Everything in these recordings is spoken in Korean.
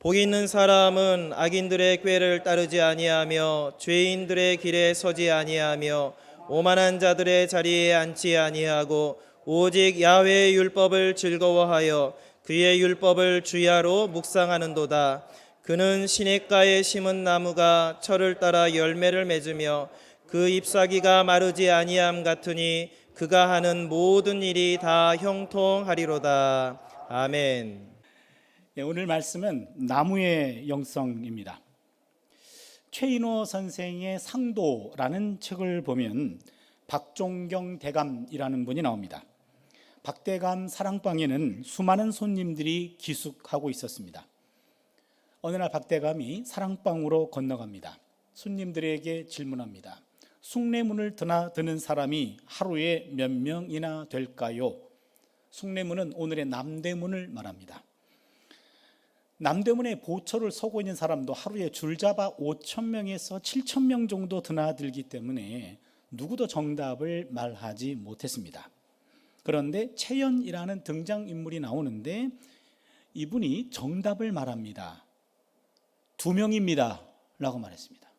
복 있는 사람은 악인들의 꾀를 따르지 아니하며 죄인들의 길에 서지 아니하며 오만한 자들의 자리에 앉지 아니하고 오직 야훼의 율법을 즐거워하여 그의 율법을 주야로 묵상하는도다. 그는 시냇가에 심은 나무가 철을 따라 열매를 맺으며 그 잎사귀가 마르지 아니함 같으니 그가 하는 모든 일이 다 형통하리로다. 아멘. 오늘 말씀은 나무의 영성입니다. 최인호 선생의 상도라는 책을 보면 박종경 대감이라는 분이 나옵니다. 박대감 사랑방에는 수많은 손님들이 기숙하고 있었습니다. 어느 날 박대감이 사랑방으로 건너갑니다. 손님들에게 질문합니다. 숭례문을 드나드는 사람이 하루에 몇 명이나 될까요? 숭례문은 오늘의 남대문을 말합니다. 남대문에 보초를 서고 있는 사람도 하루에 줄잡아 5,000명에서 7,000명 정도 드나들기 때문에 누구도 정답을 말하지 못했습니다. 그런데 채연이라는 등장인물이 나오는데 이분이 정답을 말합니다. 2명입니다 라고 말했습니다.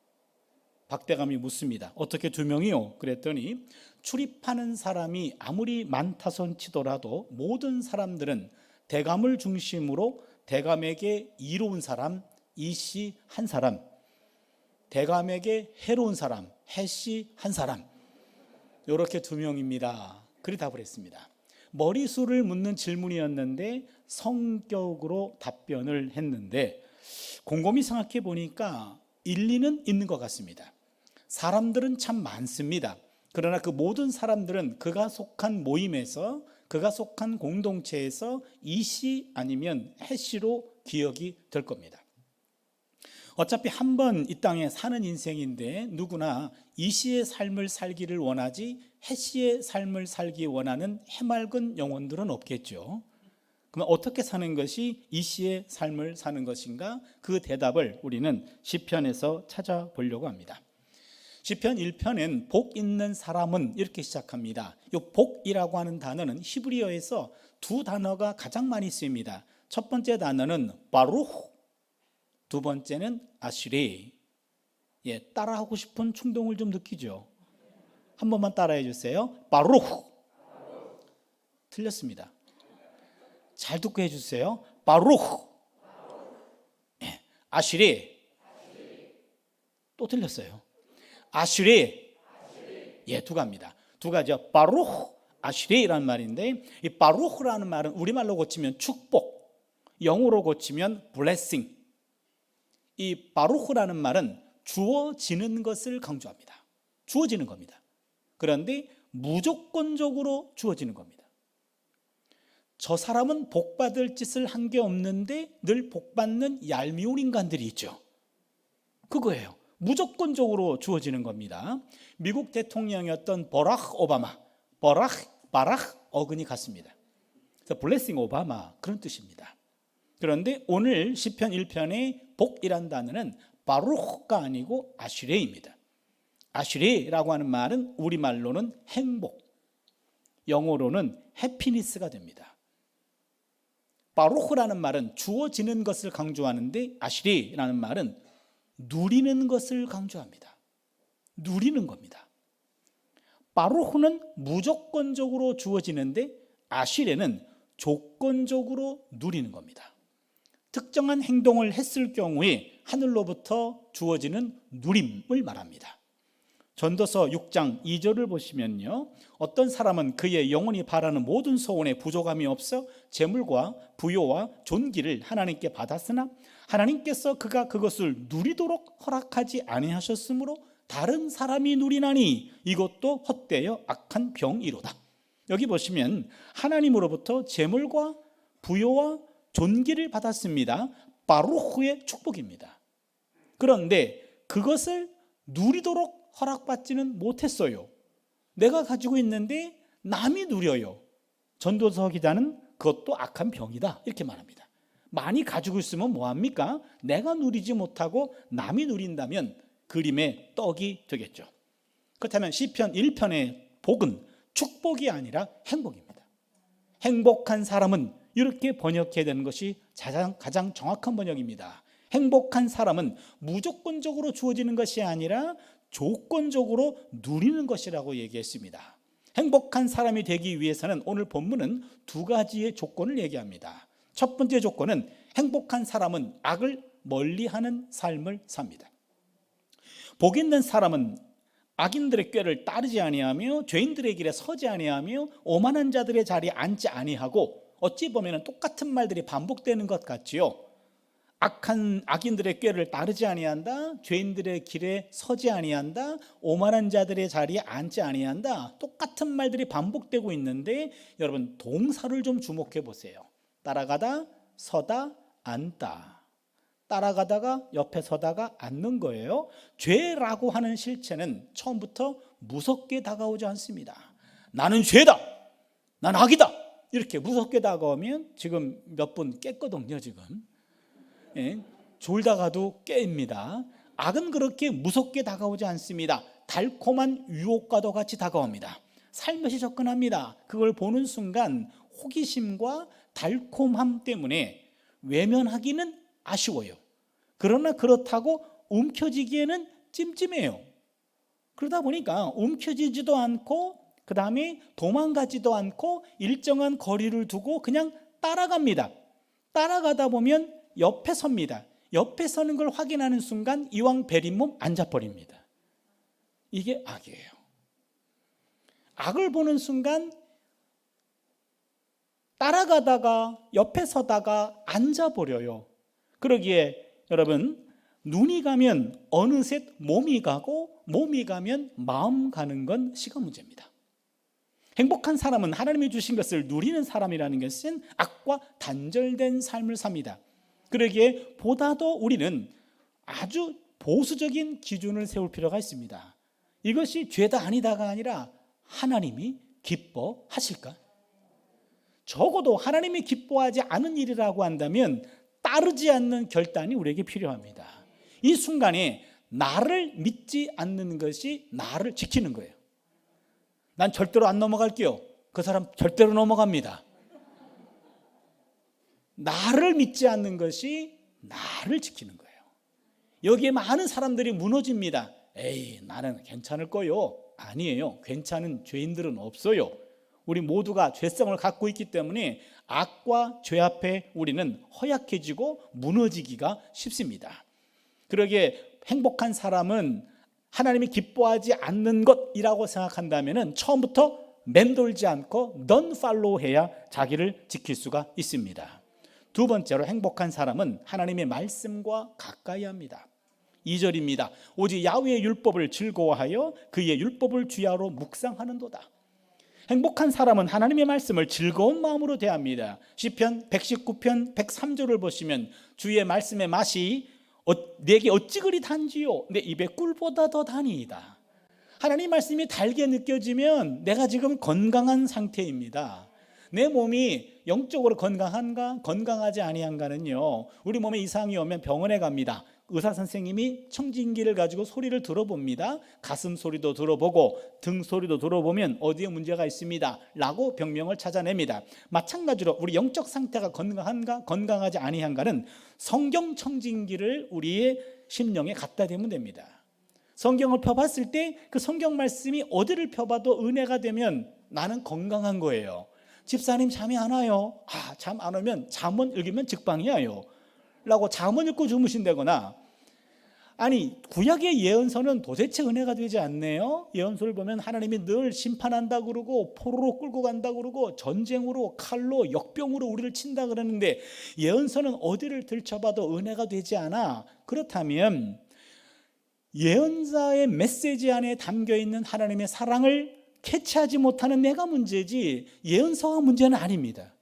박대감이 묻습니다. 어떻게 2명이요? 그랬더니 출입하는 사람이 아무리 많다손 치더라도 모든 사람들은 대감을 중심으로 대감에게 이로운 사람 이씨 한 사람, 대감에게 해로운 사람 해씨 한 사람, 이렇게 2명입니다. 그리 답을 했습니다. 머리수를 묻는 질문이었는데 성격으로 답변을 했는데 곰곰이 생각해 보니까 일리는 있는 것 같습니다. 사람들은 참 많습니다. 그러나 그 모든 사람들은 그가 속한 모임에서, 그가 속한 공동체에서 이씨 아니면 해씨로 기억이 될 겁니다. 어차피 한 번 이 땅에 사는 인생인데 누구나 이씨의 삶을 살기를 원하지 해씨의 삶을 살기 원하는 해맑은 영혼들은 없겠죠. 그럼 어떻게 사는 것이 이씨의 삶을 사는 것인가? 그 대답을 우리는 시편에서 찾아보려고 합니다. 시편 1편엔 복 있는 사람은 이렇게 시작합니다. 이 복이라고 하는 단어는 히브리어에서 2 단어가 가장 많이 쓰입니다. 첫 번째 단어는 바루흐, 두 번째는 아시레. 따라하고 싶은 충동을 좀 느끼죠. 한 번만 따라해 주세요. 바루흐. 틀렸습니다. 잘 듣고 해주세요. 바루흐. 아시레. 또 틀렸어요. 아시레. 두 가지입니다. 두 가지요. 바루흐, 아시레라는 말인데 이 바루흐라는 말은 우리말로 고치면 축복, 영어로 고치면 blessing. 이 바루흐라는 말은 주어지는 것을 강조합니다. 주어지는 겁니다. 그런데 무조건적으로 주어지는 겁니다. 저 사람은 복받을 짓을 한 게 없는데 늘 복받는 얄미운 인간들이 있죠. 그거예요. 무조건적으로 주어지는 겁니다. 미국 대통령이었던 버락 오바마, 바락 어근이 같습니다. 그래서 블레싱 오바마 그런 뜻입니다. 그런데 오늘 시편 1편의 복이란 단어는 바루흐가 아니고 아시레입니다. 아시레라고 하는 말은 우리말로는 행복, 영어로는 해피니스가 됩니다. 바루흐라는 말은 주어지는 것을 강조하는데 아시레라는 말은 누리는 것을 강조합니다. 누리는 겁니다. 바루흐는 무조건적으로 주어지는데 아시레는 조건적으로 누리는 겁니다. 특정한 행동을 했을 경우에 하늘로부터 주어지는 누림을 말합니다. 전도서 6장 2절을 보시면요, 어떤 사람은 그의 영혼이 바라는 모든 소원에 부족함이 없어 재물과 부요와 존귀를 하나님께 받았으나 하나님께서 그가 그것을 누리도록 허락하지 아니하셨으므로 다른 사람이 누리나니 이것도 헛되어 악한 병이로다. 여기 보시면 하나님으로부터 재물과 부요와 존귀를 받았습니다. 바루흐의 축복입니다. 그런데 그것을 누리도록 허락받지는 못했어요. 내가 가지고 있는데 남이 누려요. 전도서 기자는 그것도 악한 병이다 이렇게 말합니다. 많이 가지고 있으면 뭐합니까? 내가 누리지 못하고 남이 누린다면 그림의 떡이 되겠죠. 그렇다면 시편 1편의 복은 축복이 아니라 행복입니다. 행복한 사람은 이렇게 번역해야 되는 것이 가장 정확한 번역입니다. 행복한 사람은 무조건적으로 주어지는 것이 아니라 조건적으로 누리는 것이라고 얘기했습니다. 행복한 사람이 되기 위해서는 오늘 본문은 두 가지의 조건을 얘기합니다. 첫 번째 조건은 행복한 사람은 악을 멀리하는 삶을 삽니다. 복 있는 사람은 악인들의 꾀를 따르지 아니하며 죄인들의 길에 서지 아니하며 오만한 자들의 자리에 앉지 아니하고, 어찌 보면 똑같은 말들이 반복되는 것 같지요. 악인들의 꾀를 따르지 아니한다, 죄인들의 길에 서지 아니한다, 오만한 자들의 자리에 앉지 아니한다. 똑같은 말들이 반복되고 있는데 여러분 동사를 좀 주목해 보세요. 따라가다, 서다, 앉다. 따라가다가 옆에 서다가 앉는 거예요. 죄라고 하는 실체는 처음부터 무섭게 다가오지 않습니다. 나는 죄다, 난 악이다, 이렇게 무섭게 다가오면 지금 몇 분 깼거든요. 지금 졸다가도 깨입니다. 악은 그렇게 무섭게 다가오지 않습니다. 달콤한 유혹과도 같이 다가옵니다. 살며시 접근합니다. 그걸 보는 순간 호기심과 달콤함 때문에 외면하기는 아쉬워요. 그러나 그렇다고 움켜쥐기에는 찜찜해요. 그러다 보니까 움켜쥐지도 않고 그 다음에 도망가지도 않고 일정한 거리를 두고 그냥 따라갑니다. 따라가다 보면 옆에 섭니다. 옆에 서는 걸 확인하는 순간 이왕 베린 몸 앉아버립니다. 이게 악이에요. 악을 보는 순간 따라가다가 옆에 서다가 앉아버려요. 그러기에 여러분, 눈이 가면 어느새 몸이 가고 몸이 가면 마음 가는 건 시간 문제입니다. 행복한 사람은 하나님이 주신 것을 누리는 사람이라는 것은 악과 단절된 삶을 삽니다. 그러기에 보다도 우리는 아주 보수적인 기준을 세울 필요가 있습니다. 이것이 죄다 아니다가 아니라 하나님이 기뻐하실까? 적어도 하나님이 기뻐하지 않은 일이라고 한다면 따르지 않는 결단이 우리에게 필요합니다. 이 순간에 나를 믿지 않는 것이 나를 지키는 거예요. 난 절대로 안 넘어갈게요. 그 사람 절대로 넘어갑니다. 나를 믿지 않는 것이 나를 지키는 거예요. 여기에 많은 사람들이 무너집니다. 에이, 나는 괜찮을 거요. 아니에요. 괜찮은 죄인들은 없어요. 우리 모두가 죄성을 갖고 있기 때문에 악과 죄 앞에 우리는 허약해지고 무너지기가 쉽습니다. 그러기에 행복한 사람은 하나님이 기뻐하지 않는 것이라고 생각한다면 처음부터 맴돌지 않고 넌 팔로우 해야 자기를 지킬 수가 있습니다. 두 번째로 행복한 사람은 하나님의 말씀과 가까이 합니다. 2절입니다. 오직 야훼의 율법을 즐거워하여 그의 율법을 주야로 묵상하는도다. 행복한 사람은 하나님의 말씀을 즐거운 마음으로 대합니다. 시편 119편 103절을 보시면 주의 말씀의 맛이 내게 어찌 그리 단지요 내 입에 꿀보다 더 다니이다. 하나님 말씀이 달게 느껴지면 내가 지금 건강한 상태입니다. 내 몸이 영적으로 건강한가 건강하지 아니한가는요, 우리 몸에 이상이 오면 병원에 갑니다. 의사 선생님이 청진기를 가지고 소리를 들어봅니다. 가슴 소리도 들어보고 등 소리도 들어보면 어디에 문제가 있습니다 라고 병명을 찾아냅니다. 마찬가지로 우리 영적 상태가 건강한가 건강하지 아니한가는 성경 청진기를 우리의 심령에 갖다 대면 됩니다. 성경을 펴봤을 때 그 성경 말씀이 어디를 펴봐도 은혜가 되면 나는 건강한 거예요. 집사님 잠이 안 와요. 잠 안 오면 잠언 읽으면 직방이야요 라고 잠언 읽고 주무신다거나, 아니 구약의 예언서는 도대체 은혜가 되지 않네요. 예언서를 보면 하나님이 늘 심판한다 그러고 포로로 끌고 간다 그러고 전쟁으로 칼로 역병으로 우리를 친다 그러는데 예언서는 어디를 들춰봐도 은혜가 되지 않아. 그렇다면 예언자의 메시지 안에 담겨있는 하나님의 사랑을 캐치하지 못하는 내가 문제지 예언서가 문제는 아닙니다.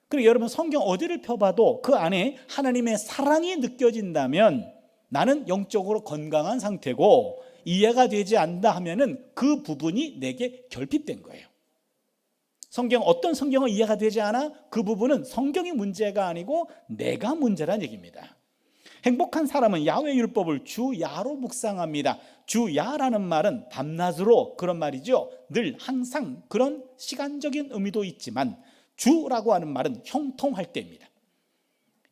그리고 여러분 성경 어디를 펴봐도 그 안에 하나님의 사랑이 느껴진다면 나는 영적으로 건강한 상태고, 이해가 되지 않는다 하면은 그 부분이 내게 결핍된 거예요. 어떤 성경은 이해가 되지 않아? 그 부분은 성경이 문제가 아니고 내가 문제란 얘기입니다. 행복한 사람은 야훼 율법을 주야로 묵상합니다. 주야라는 말은 밤낮으로 그런 말이죠. 늘 항상 그런 시간적인 의미도 있지만 주라고 하는 말은 형통할 때입니다.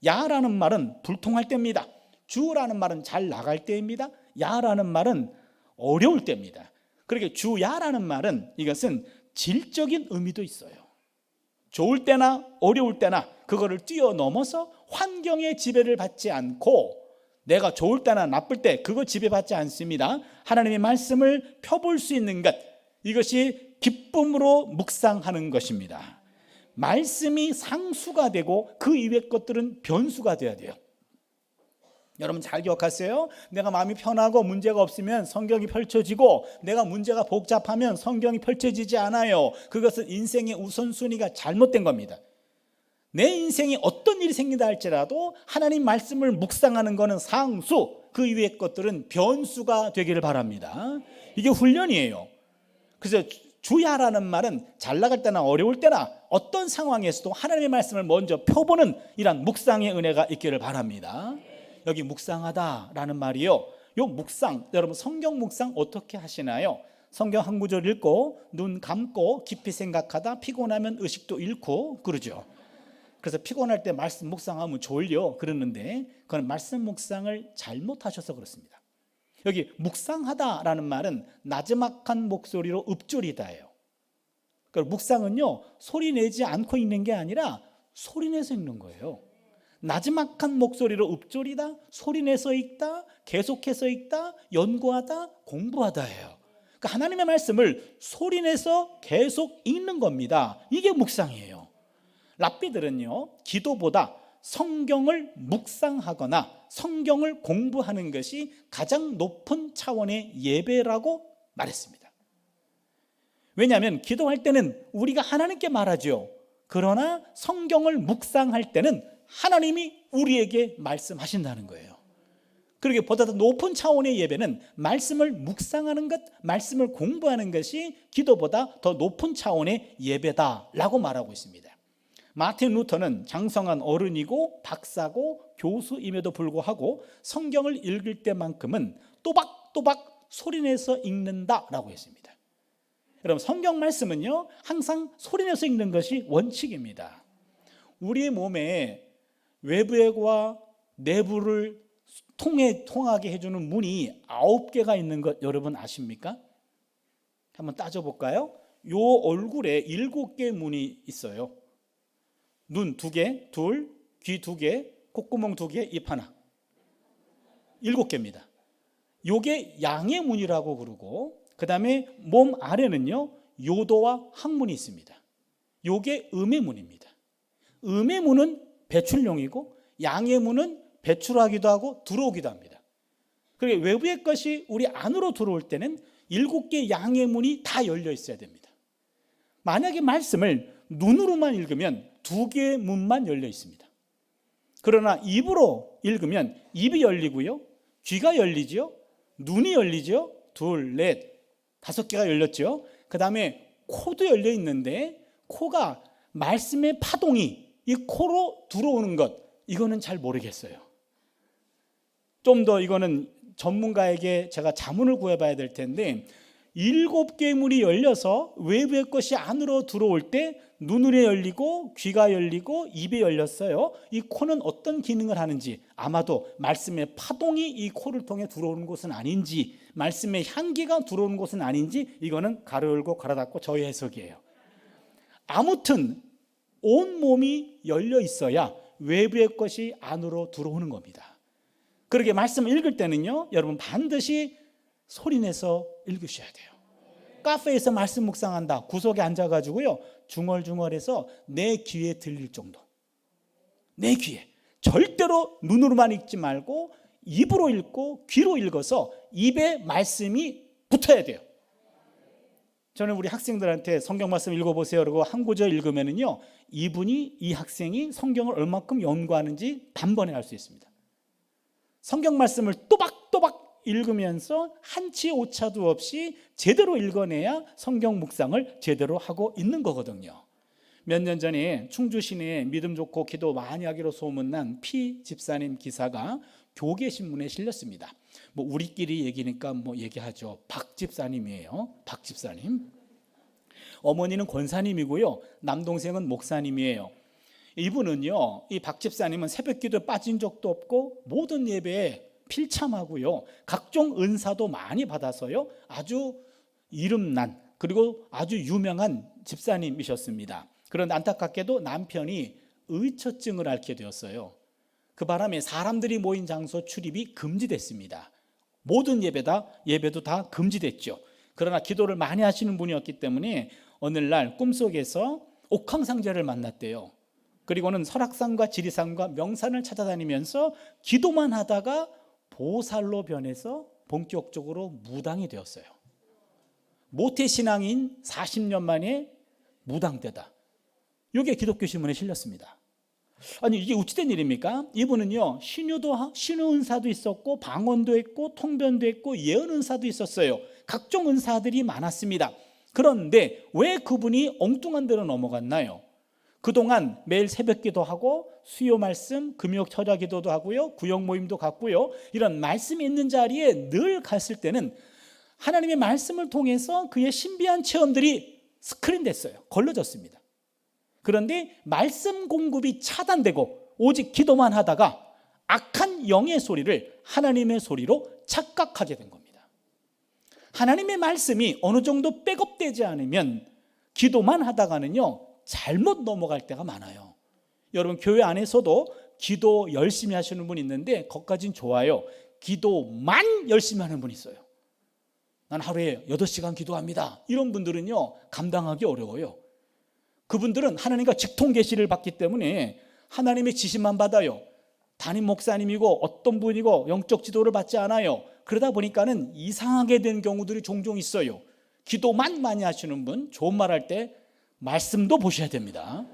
야라는 말은 불통할 때입니다. 주라는 말은 잘 나갈 때입니다. 야라는 말은 어려울 때입니다. 그렇게 주야라는 말은 이것은 질적인 의미도 있어요. 좋을 때나 어려울 때나 그거를 뛰어넘어서 환경의 지배를 받지 않고, 내가 좋을 때나 나쁠 때 그거 지배받지 않습니다. 하나님의 말씀을 펴볼 수 있는 것, 이것이 기쁨으로 묵상하는 것입니다. 말씀이 상수가 되고 그 이외의 것들은 변수가 되어야 돼요. 여러분 잘 기억하세요. 내가 마음이 편하고 문제가 없으면 성경이 펼쳐지고, 내가 문제가 복잡하면 성경이 펼쳐지지 않아요. 그것은 인생의 우선순위가 잘못된 겁니다. 내 인생에 어떤 일이 생긴다 할지라도 하나님 말씀을 묵상하는 것은 상수, 그 이외의 것들은 변수가 되기를 바랍니다. 이게 훈련이에요. 그래서 주야라는 말은 잘 나갈 때나 어려울 때나 어떤 상황에서도 하나님의 말씀을 먼저 펴보는 이런 묵상의 은혜가 있기를 바랍니다. 여기 묵상하다라는 말이요, 요 묵상, 여러분 성경 묵상 어떻게 하시나요? 성경 한 구절 읽고 눈 감고 깊이 생각하다 피곤하면 의식도 잃고 그러죠. 그래서 피곤할 때 말씀 묵상하면 졸려 그러는데, 그건 말씀 묵상을 잘못하셔서 그렇습니다. 여기 묵상하다라는 말은 나지막한 목소리로 읊조리다예요. 그러니까 묵상은요, 소리 내지 않고 읽는 게 아니라 소리 내서 읽는 거예요. 나지막한 목소리로 읊조리다, 소리내서 읽다, 계속해서 읽다, 연구하다, 공부하다예요. 그러니까 하나님의 말씀을 소리내서 계속 읽는 겁니다. 이게 묵상이에요. 랍비들은요, 기도보다 성경을 묵상하거나 성경을 공부하는 것이 가장 높은 차원의 예배라고 말했습니다. 왜냐하면 기도할 때는 우리가 하나님께 말하죠. 그러나 성경을 묵상할 때는 하나님이 우리에게 말씀하신다는 거예요. 그러게 보다 더 높은 차원의 예배는 말씀을 묵상하는 것, 말씀을 공부하는 것이 기도보다 더 높은 차원의 예배다라고 말하고 있습니다. 마틴 루터는 장성한 어른이고 박사고 교수임에도 불구하고 성경을 읽을 때만큼은 또박또박 소리내서 읽는다라고 했습니다. 여러분 성경 말씀은요, 항상 소리내서 읽는 것이 원칙입니다. 우리의 몸에 외부와 내부를 통하게 해주는 문이 9개가 있는 것 여러분 아십니까? 한번 따져볼까요? 요 얼굴에 7개의 문이 있어요. 눈 2개, 둘, 귀 2개, 콧구멍 2개, 입 하나. 7개입니다. 요게 양의 문이라고 그러고, 그 다음에 몸 아래는요, 요도와 항문이 있습니다. 요게 음의 문입니다. 음의 문은 배출용이고 양의 문은 배출하기도 하고 들어오기도 합니다. 그러니까 외부의 것이 우리 안으로 들어올 때는 7개 양의 문이 다 열려 있어야 됩니다. 만약에 말씀을 눈으로만 읽으면 2개의 문만 열려 있습니다. 그러나 입으로 읽으면 입이 열리고요, 귀가 열리죠, 눈이 열리죠, 2, 넷, 5개가 열렸죠. 그 다음에 코도 열려 있는데 코가 말씀의 파동이 이 코로 들어오는 것, 이거는 잘 모르겠어요. 좀 더 이거는 전문가에게 제가 자문을 구해봐야 될 텐데, 7개의 문이 열려서 외부의 것이 안으로 들어올 때 눈이 열리고 귀가 열리고 입이 열렸어요. 이 코는 어떤 기능을 하는지, 아마도 말씀의 파동이 이 코를 통해 들어오는 곳은 아닌지, 말씀의 향기가 들어오는 곳은 아닌지, 이거는 가로 열고 가로 닫고 저의 해석이에요. 아무튼 온 몸이 열려 있어야 외부의 것이 안으로 들어오는 겁니다. 그러게 말씀을 읽을 때는요, 여러분 반드시 소리내서 읽으셔야 돼요. 카페에서 말씀 묵상한다, 구석에 앉아가지고요, 중얼중얼해서 내 귀에 들릴 정도, 내 귀에, 절대로 눈으로만 읽지 말고 입으로 읽고 귀로 읽어서 입에 말씀이 붙어야 돼요. 저는 우리 학생들한테 성경 말씀 읽어보세요 그러고 한 구절 읽으면은요, 이 학생이 성경을 얼마큼 연구하는지 단번에 알 수 있습니다. 성경 말씀을 또박또박 읽으면서 한치 오차도 없이 제대로 읽어내야 성경 묵상을 제대로 하고 있는 거거든요. 몇 년 전에 충주 시내에 믿음 좋고 기도 많이 하기로 소문난 피 집사님 기사가 교계신문에 실렸습니다. 뭐 우리끼리 얘기니까 뭐 얘기하죠. 박 집사님이에요. 박 집사님. 어머니는 권사님이고요, 남동생은 목사님이에요. 이분은요, 이 박 집사님은 새벽 기도에 빠진 적도 없고 모든 예배에 필참하고요, 각종 은사도 많이 받아서요, 아주 이름난 그리고 아주 유명한 집사님이셨습니다. 그런데 안타깝게도 남편이 의처증을 앓게 되었어요. 그 바람에 사람들이 모인 장소 출입이 금지됐습니다. 모든 예배도 다 금지됐죠. 그러나 기도를 많이 하시는 분이었기 때문에 오늘날 꿈속에서 옥황상제를 만났대요. 그리고는 설악산과 지리산과 명산을 찾아다니면서 기도만 하다가 보살로 변해서 본격적으로 무당이 되었어요. 모태신앙인 40년 만에 무당되다. 이게 기독교 신문에 실렸습니다. 아니, 이게 어찌된 일입니까? 이분은요, 신유 은사도 있었고 방언도 했고 통변도 했고 예언 은사도 있었어요. 각종 은사들이 많았습니다. 그런데 왜 그분이 엉뚱한 데로 넘어갔나요? 그동안 매일 새벽 기도하고 수요 말씀, 금요 철야 기도도 하고요, 구역 모임도 갔고요, 이런 말씀이 있는 자리에 늘 갔을 때는 하나님의 말씀을 통해서 그의 신비한 체험들이 스크린됐어요. 걸러졌습니다. 그런데 말씀 공급이 차단되고 오직 기도만 하다가 악한 영의 소리를 하나님의 소리로 착각하게 된 겁니다. 하나님의 말씀이 어느 정도 백업되지 않으면 기도만 하다가는요, 잘못 넘어갈 때가 많아요. 여러분, 교회 안에서도 기도 열심히 하시는 분 있는데 그것까진 좋아요. 기도만 열심히 하는 분 있어요. 난 하루에 8시간 기도합니다. 이런 분들은요, 감당하기 어려워요. 그분들은 하나님과 직통 계시를 받기 때문에 하나님의 지시만 받아요. 담임 목사님이고 어떤 분이고 영적 지도를 받지 않아요. 그러다 보니까는 이상하게 된 경우들이 종종 있어요. 기도만 많이 하시는 분, 좋은 말 할 때 말씀도 보셔야 됩니다.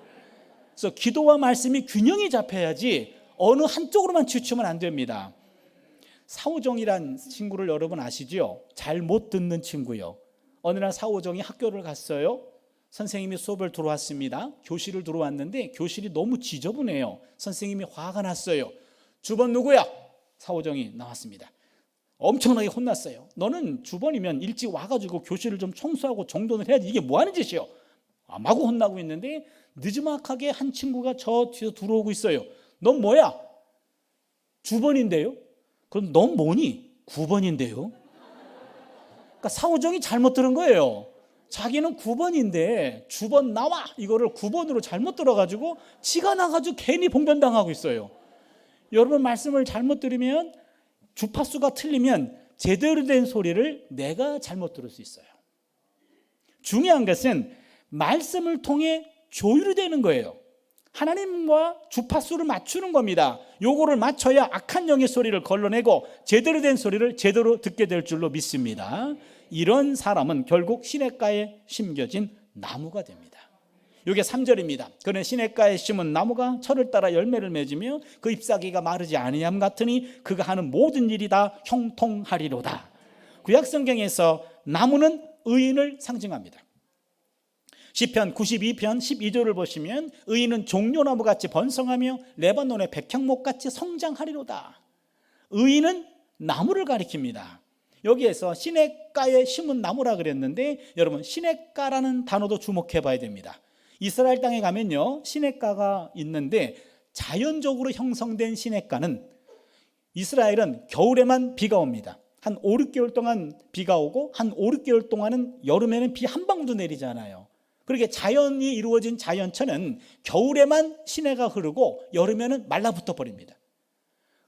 그래서 기도와 말씀이 균형이 잡혀야지 어느 한쪽으로만 치우치면 안 됩니다. 사오정이란 친구를 여러분 아시죠? 잘 못 듣는 친구요. 어느 날 사오정이 학교를 갔어요. 선생님이 수업을 들어왔습니다. 교실을 들어왔는데 교실이 너무 지저분해요. 선생님이 화가 났어요. 주번 누구야? 사오정이 나왔습니다. 엄청나게 혼났어요. 너는 주번이면 일찍 와가지고 교실을 좀 청소하고 정돈을 해야지, 이게 뭐 하는 짓이요? 마구 혼나고 있는데 늦지막하게 한 친구가 저 뒤에서 들어오고 있어요. 넌 뭐야? 주번인데요. 그럼 넌 뭐니? 9번인데요. 그러니까 사오정이 잘못 들은 거예요. 자기는 9번인데 주번 나와, 이거를 9번으로 잘못 들어가지고 지가 나가지고 괜히 봉변당하고 있어요. 여러분, 말씀을 잘못 들으면, 주파수가 틀리면 제대로 된 소리를 내가 잘못 들을 수 있어요. 중요한 것은 말씀을 통해 조율이 되는 거예요. 하나님과 주파수를 맞추는 겁니다. 요거를 맞춰야 악한 영의 소리를 걸러내고 제대로 된 소리를 제대로 듣게 될 줄로 믿습니다. 이런 사람은 결국 시냇가에 심겨진 나무가 됩니다. 이게 3절입니다. 그는 시냇가에 심은 나무가 철을 따라 열매를 맺으며 그 잎사귀가 마르지 아니함 같으니 그가 하는 모든 일이 다 형통하리로다. 구약성경에서 나무는 의인을 상징합니다. 시편 92편 12절을 보시면 의인은 종려나무같이 번성하며 레바논의 백향목같이 성장하리로다. 의인은 나무를 가리킵니다. 여기에서 시냇가에 심은 나무라 그랬는데, 여러분, 시냇가라는 단어도 주목해 봐야 됩니다. 이스라엘 땅에 가면요, 시냇가가 있는데 자연적으로 형성된 시냇가는, 이스라엘은 겨울에만 비가 옵니다. 한 5, 6개월 동안 비가 오고 한 5, 6개월 동안은 여름에는 비 한 방울도 내리지 않아요. 그렇게 자연이 이루어진 자연천은 겨울에만 시내가 흐르고 여름에는 말라붙어 버립니다.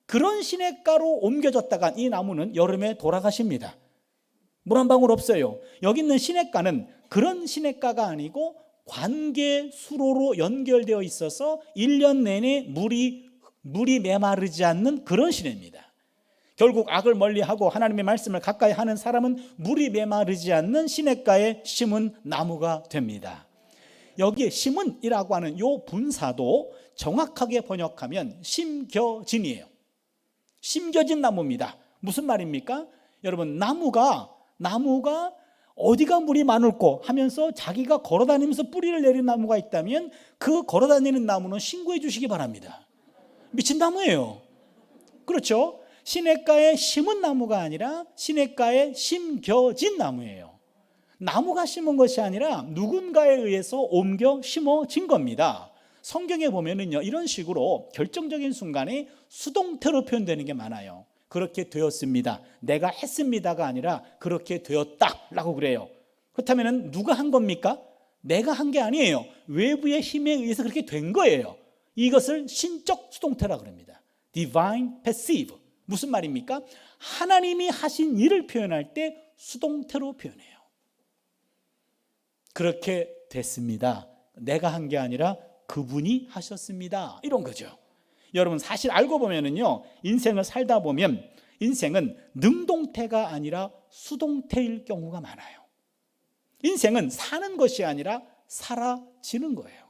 그런 시냇가로 옮겨졌다가 이 나무는 여름에 돌아가십니다. 물 한 방울 없어요. 여기 있는 시냇가는 그런 시냇가가 아니고 관계 수로로 연결되어 있어서 1년 내내 물이 메마르지 않는 그런 시내입니다. 결국 악을 멀리하고 하나님의 말씀을 가까이 하는 사람은 물이 메마르지 않는 시냇가에 심은 나무가 됩니다. 여기에 심은이라고 하는 요 분사도 정확하게 번역하면 심겨진이에요. 심겨진 나무입니다. 무슨 말입니까? 여러분, 나무가 어디가 물이 많을꼬 하면서 자기가 걸어다니면서 뿌리를 내린 나무가 있다면 그 걸어다니는 나무는 신고해 주시기 바랍니다. 미친 나무예요. 그렇죠? 시냇가에 심은 나무가 아니라 시냇가에 심겨진 나무예요. 나무가 심은 것이 아니라 누군가에 의해서 옮겨 심어진 겁니다. 성경에 보면은요, 이런 식으로 결정적인 순간에 수동태로 표현되는 게 많아요. 그렇게 되었습니다. 내가 했습니다가 아니라 그렇게 되었다라고 그래요. 그렇다면 누가 한 겁니까? 내가 한 게 아니에요. 외부의 힘에 의해서 그렇게 된 거예요. 이것을 신적 수동태라고 합니다. Divine passive. 무슨 말입니까? 하나님이 하신 일을 표현할 때 수동태로 표현해요. 그렇게 됐습니다. 내가 한 게 아니라 그분이 하셨습니다. 이런 거죠. 여러분, 사실 알고 보면은요, 인생을 살다 보면 인생은 능동태가 아니라 수동태일 경우가 많아요. 인생은 사는 것이 아니라 살아지는 거예요.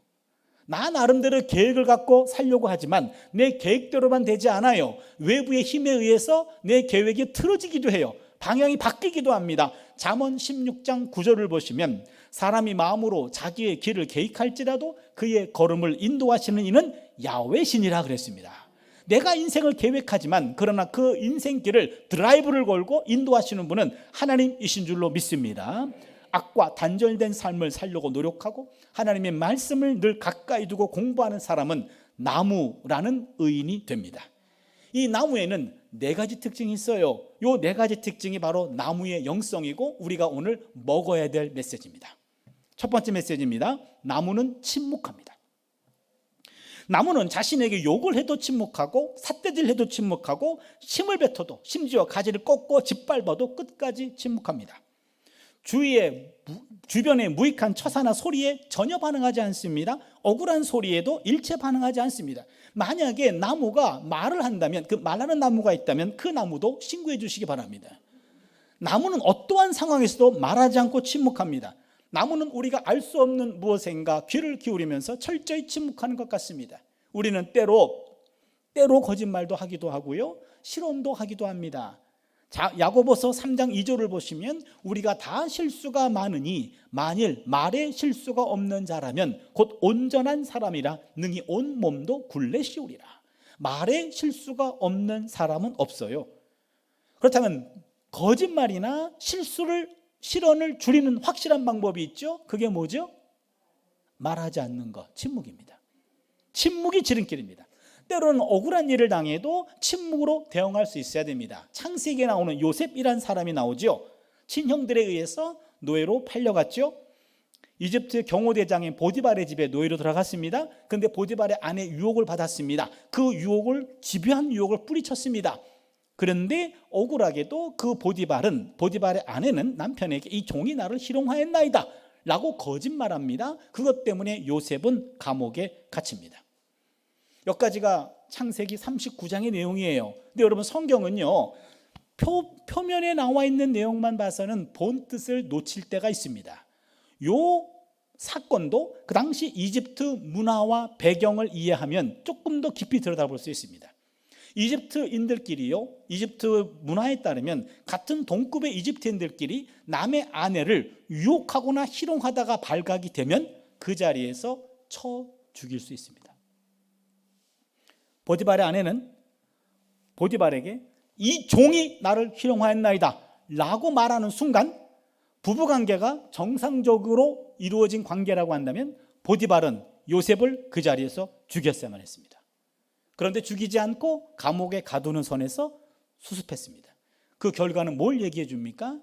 나 나름대로 계획을 갖고 살려고 하지만 내 계획대로만 되지 않아요. 외부의 힘에 의해서 내 계획이 틀어지기도 해요. 방향이 바뀌기도 합니다. 잠언 16장 9절을 보시면 사람이 마음으로 자기의 길을 계획할지라도 그의 걸음을 인도하시는 이는 야훼신이라 그랬습니다. 내가 인생을 계획하지만 그러나 그 인생길을 드라이브를 걸고 인도하시는 분은 하나님이신 줄로 믿습니다. 악과 단절된 삶을 살려고 노력하고 하나님의 말씀을 늘 가까이 두고 공부하는 사람은 나무라는 의인이 됩니다. 이 나무에는 네 가지 특징이 있어요. 이 네 가지 특징이 바로 나무의 영성이고 우리가 오늘 먹어야 될 메시지입니다. 첫 번째 메시지입니다. 나무는 침묵합니다. 나무는 자신에게 욕을 해도 침묵하고 삿대질 해도 침묵하고 힘을 뱉어도 심지어 가지를 꺾고 짓밟아도 끝까지 침묵합니다. 주변의 무익한 처사나 소리에 전혀 반응하지 않습니다. 억울한 소리에도 일체 반응하지 않습니다. 만약에 나무가 말을 한다면, 그 말하는 나무가 있다면 그 나무도 신고해 주시기 바랍니다. 나무는 어떠한 상황에서도 말하지 않고 침묵합니다. 나무는 우리가 알 수 없는 무엇인가 귀를 기울이면서 철저히 침묵하는 것 같습니다. 우리는 때로 거짓말도 하기도 하고요, 실언도 하기도 합니다. 야고보서 3장 2절을 보시면 우리가 다 실수가 많으니 만일 말에 실수가 없는 자라면 곧 온전한 사람이라 능히 온 몸도 굴레 씌우리라. 말에 실수가 없는 사람은 없어요. 그렇다면 거짓말이나 실언을 줄이는 확실한 방법이 있죠. 그게 뭐죠? 말하지 않는 것, 침묵입니다. 침묵이 지름길입니다. 때로는 억울한 일을 당해도 침묵으로 대응할 수 있어야 됩니다. 창세기에 나오는 요셉이란 사람이 나오죠. 친형들에 의해서 노예로 팔려갔죠. 이집트 경호대장인 보디발의 집에 노예로 들어갔습니다. 그런데 보디발의 아내 유혹을 받았습니다. 그 유혹을 집요한 유혹을 뿌리쳤습니다. 그런데 억울하게도 그 보디발의 아내는 남편에게 이 종이 나를 희롱하였나이다 라고 거짓말합니다. 그것 때문에 요셉은 감옥에 갇힙니다. 여기까지가 창세기 39장의 내용이에요. 근데 여러분, 성경은요, 표면에 나와 있는 내용만 봐서는 본 뜻을 놓칠 때가 있습니다. 요 사건도 그 당시 이집트 문화와 배경을 이해하면 조금 더 깊이 들여다볼 수 있습니다. 이집트인들끼리요, 이집트 문화에 따르면 같은 동급의 이집트인들끼리 남의 아내를 유혹하거나 희롱하다가 발각이 되면 그 자리에서 쳐 죽일 수 있습니다. 보디발의 아내는 보디발에게 이 종이 나를 희롱하였나이다 라고 말하는 순간 부부관계가 정상적으로 이루어진 관계라고 한다면 보디발은 요셉을 그 자리에서 죽였어야만 했습니다. 그런데 죽이지 않고 감옥에 가두는 선에서 수습했습니다. 그 결과는 뭘 얘기해 줍니까?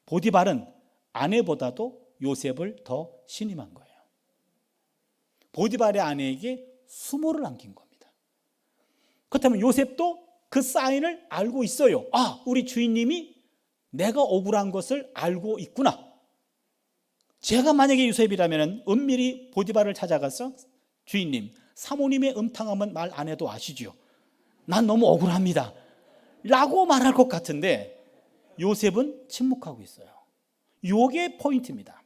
보디발은 아내보다도 요셉을 더 신임한 거예요. 보디발의 아내에게 수모를 안긴 겁니다. 그렇다면 요셉도 그 사인을 알고 있어요. 아, 우리 주인님이 내가 억울한 것을 알고 있구나. 제가 만약에 요셉이라면 은밀히 보디발을 찾아가서 주인님, 사모님의 음탕함은 말 안 해도 아시죠? 난 너무 억울합니다 라고 말할 것 같은데 요셉은 침묵하고 있어요. 이게 포인트입니다.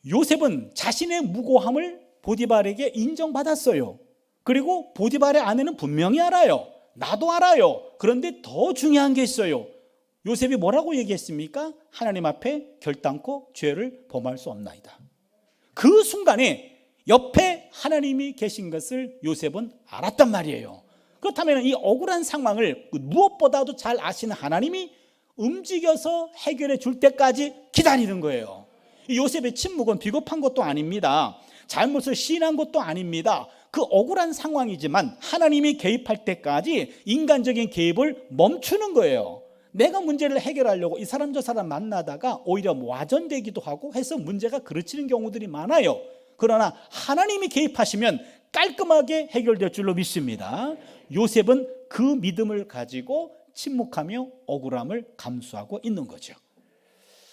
요셉은 자신의 무고함을 보디발에게 인정받았어요. 그리고 보디발의 아내는 분명히 알아요. 나도 알아요. 그런데 더 중요한 게 있어요. 요셉이 뭐라고 얘기했습니까? 하나님 앞에 결단코 죄를 범할 수 없나이다. 그 순간에 옆에 하나님이 계신 것을 요셉은 알았단 말이에요. 그렇다면 이 억울한 상황을 무엇보다도 잘 아시는 하나님이 움직여서 해결해 줄 때까지 기다리는 거예요. 이 요셉의 침묵은 비겁한 것도 아닙니다. 잘못을 시인한 것도 아닙니다. 그 억울한 상황이지만 하나님이 개입할 때까지 인간적인 개입을 멈추는 거예요. 내가 문제를 해결하려고 이 사람 저 사람 만나다가 오히려 와전되기도 하고 해서 문제가 그르치는 경우들이 많아요. 그러나 하나님이 개입하시면 깔끔하게 해결될 줄로 믿습니다. 요셉은 그 믿음을 가지고 침묵하며 억울함을 감수하고 있는 거죠.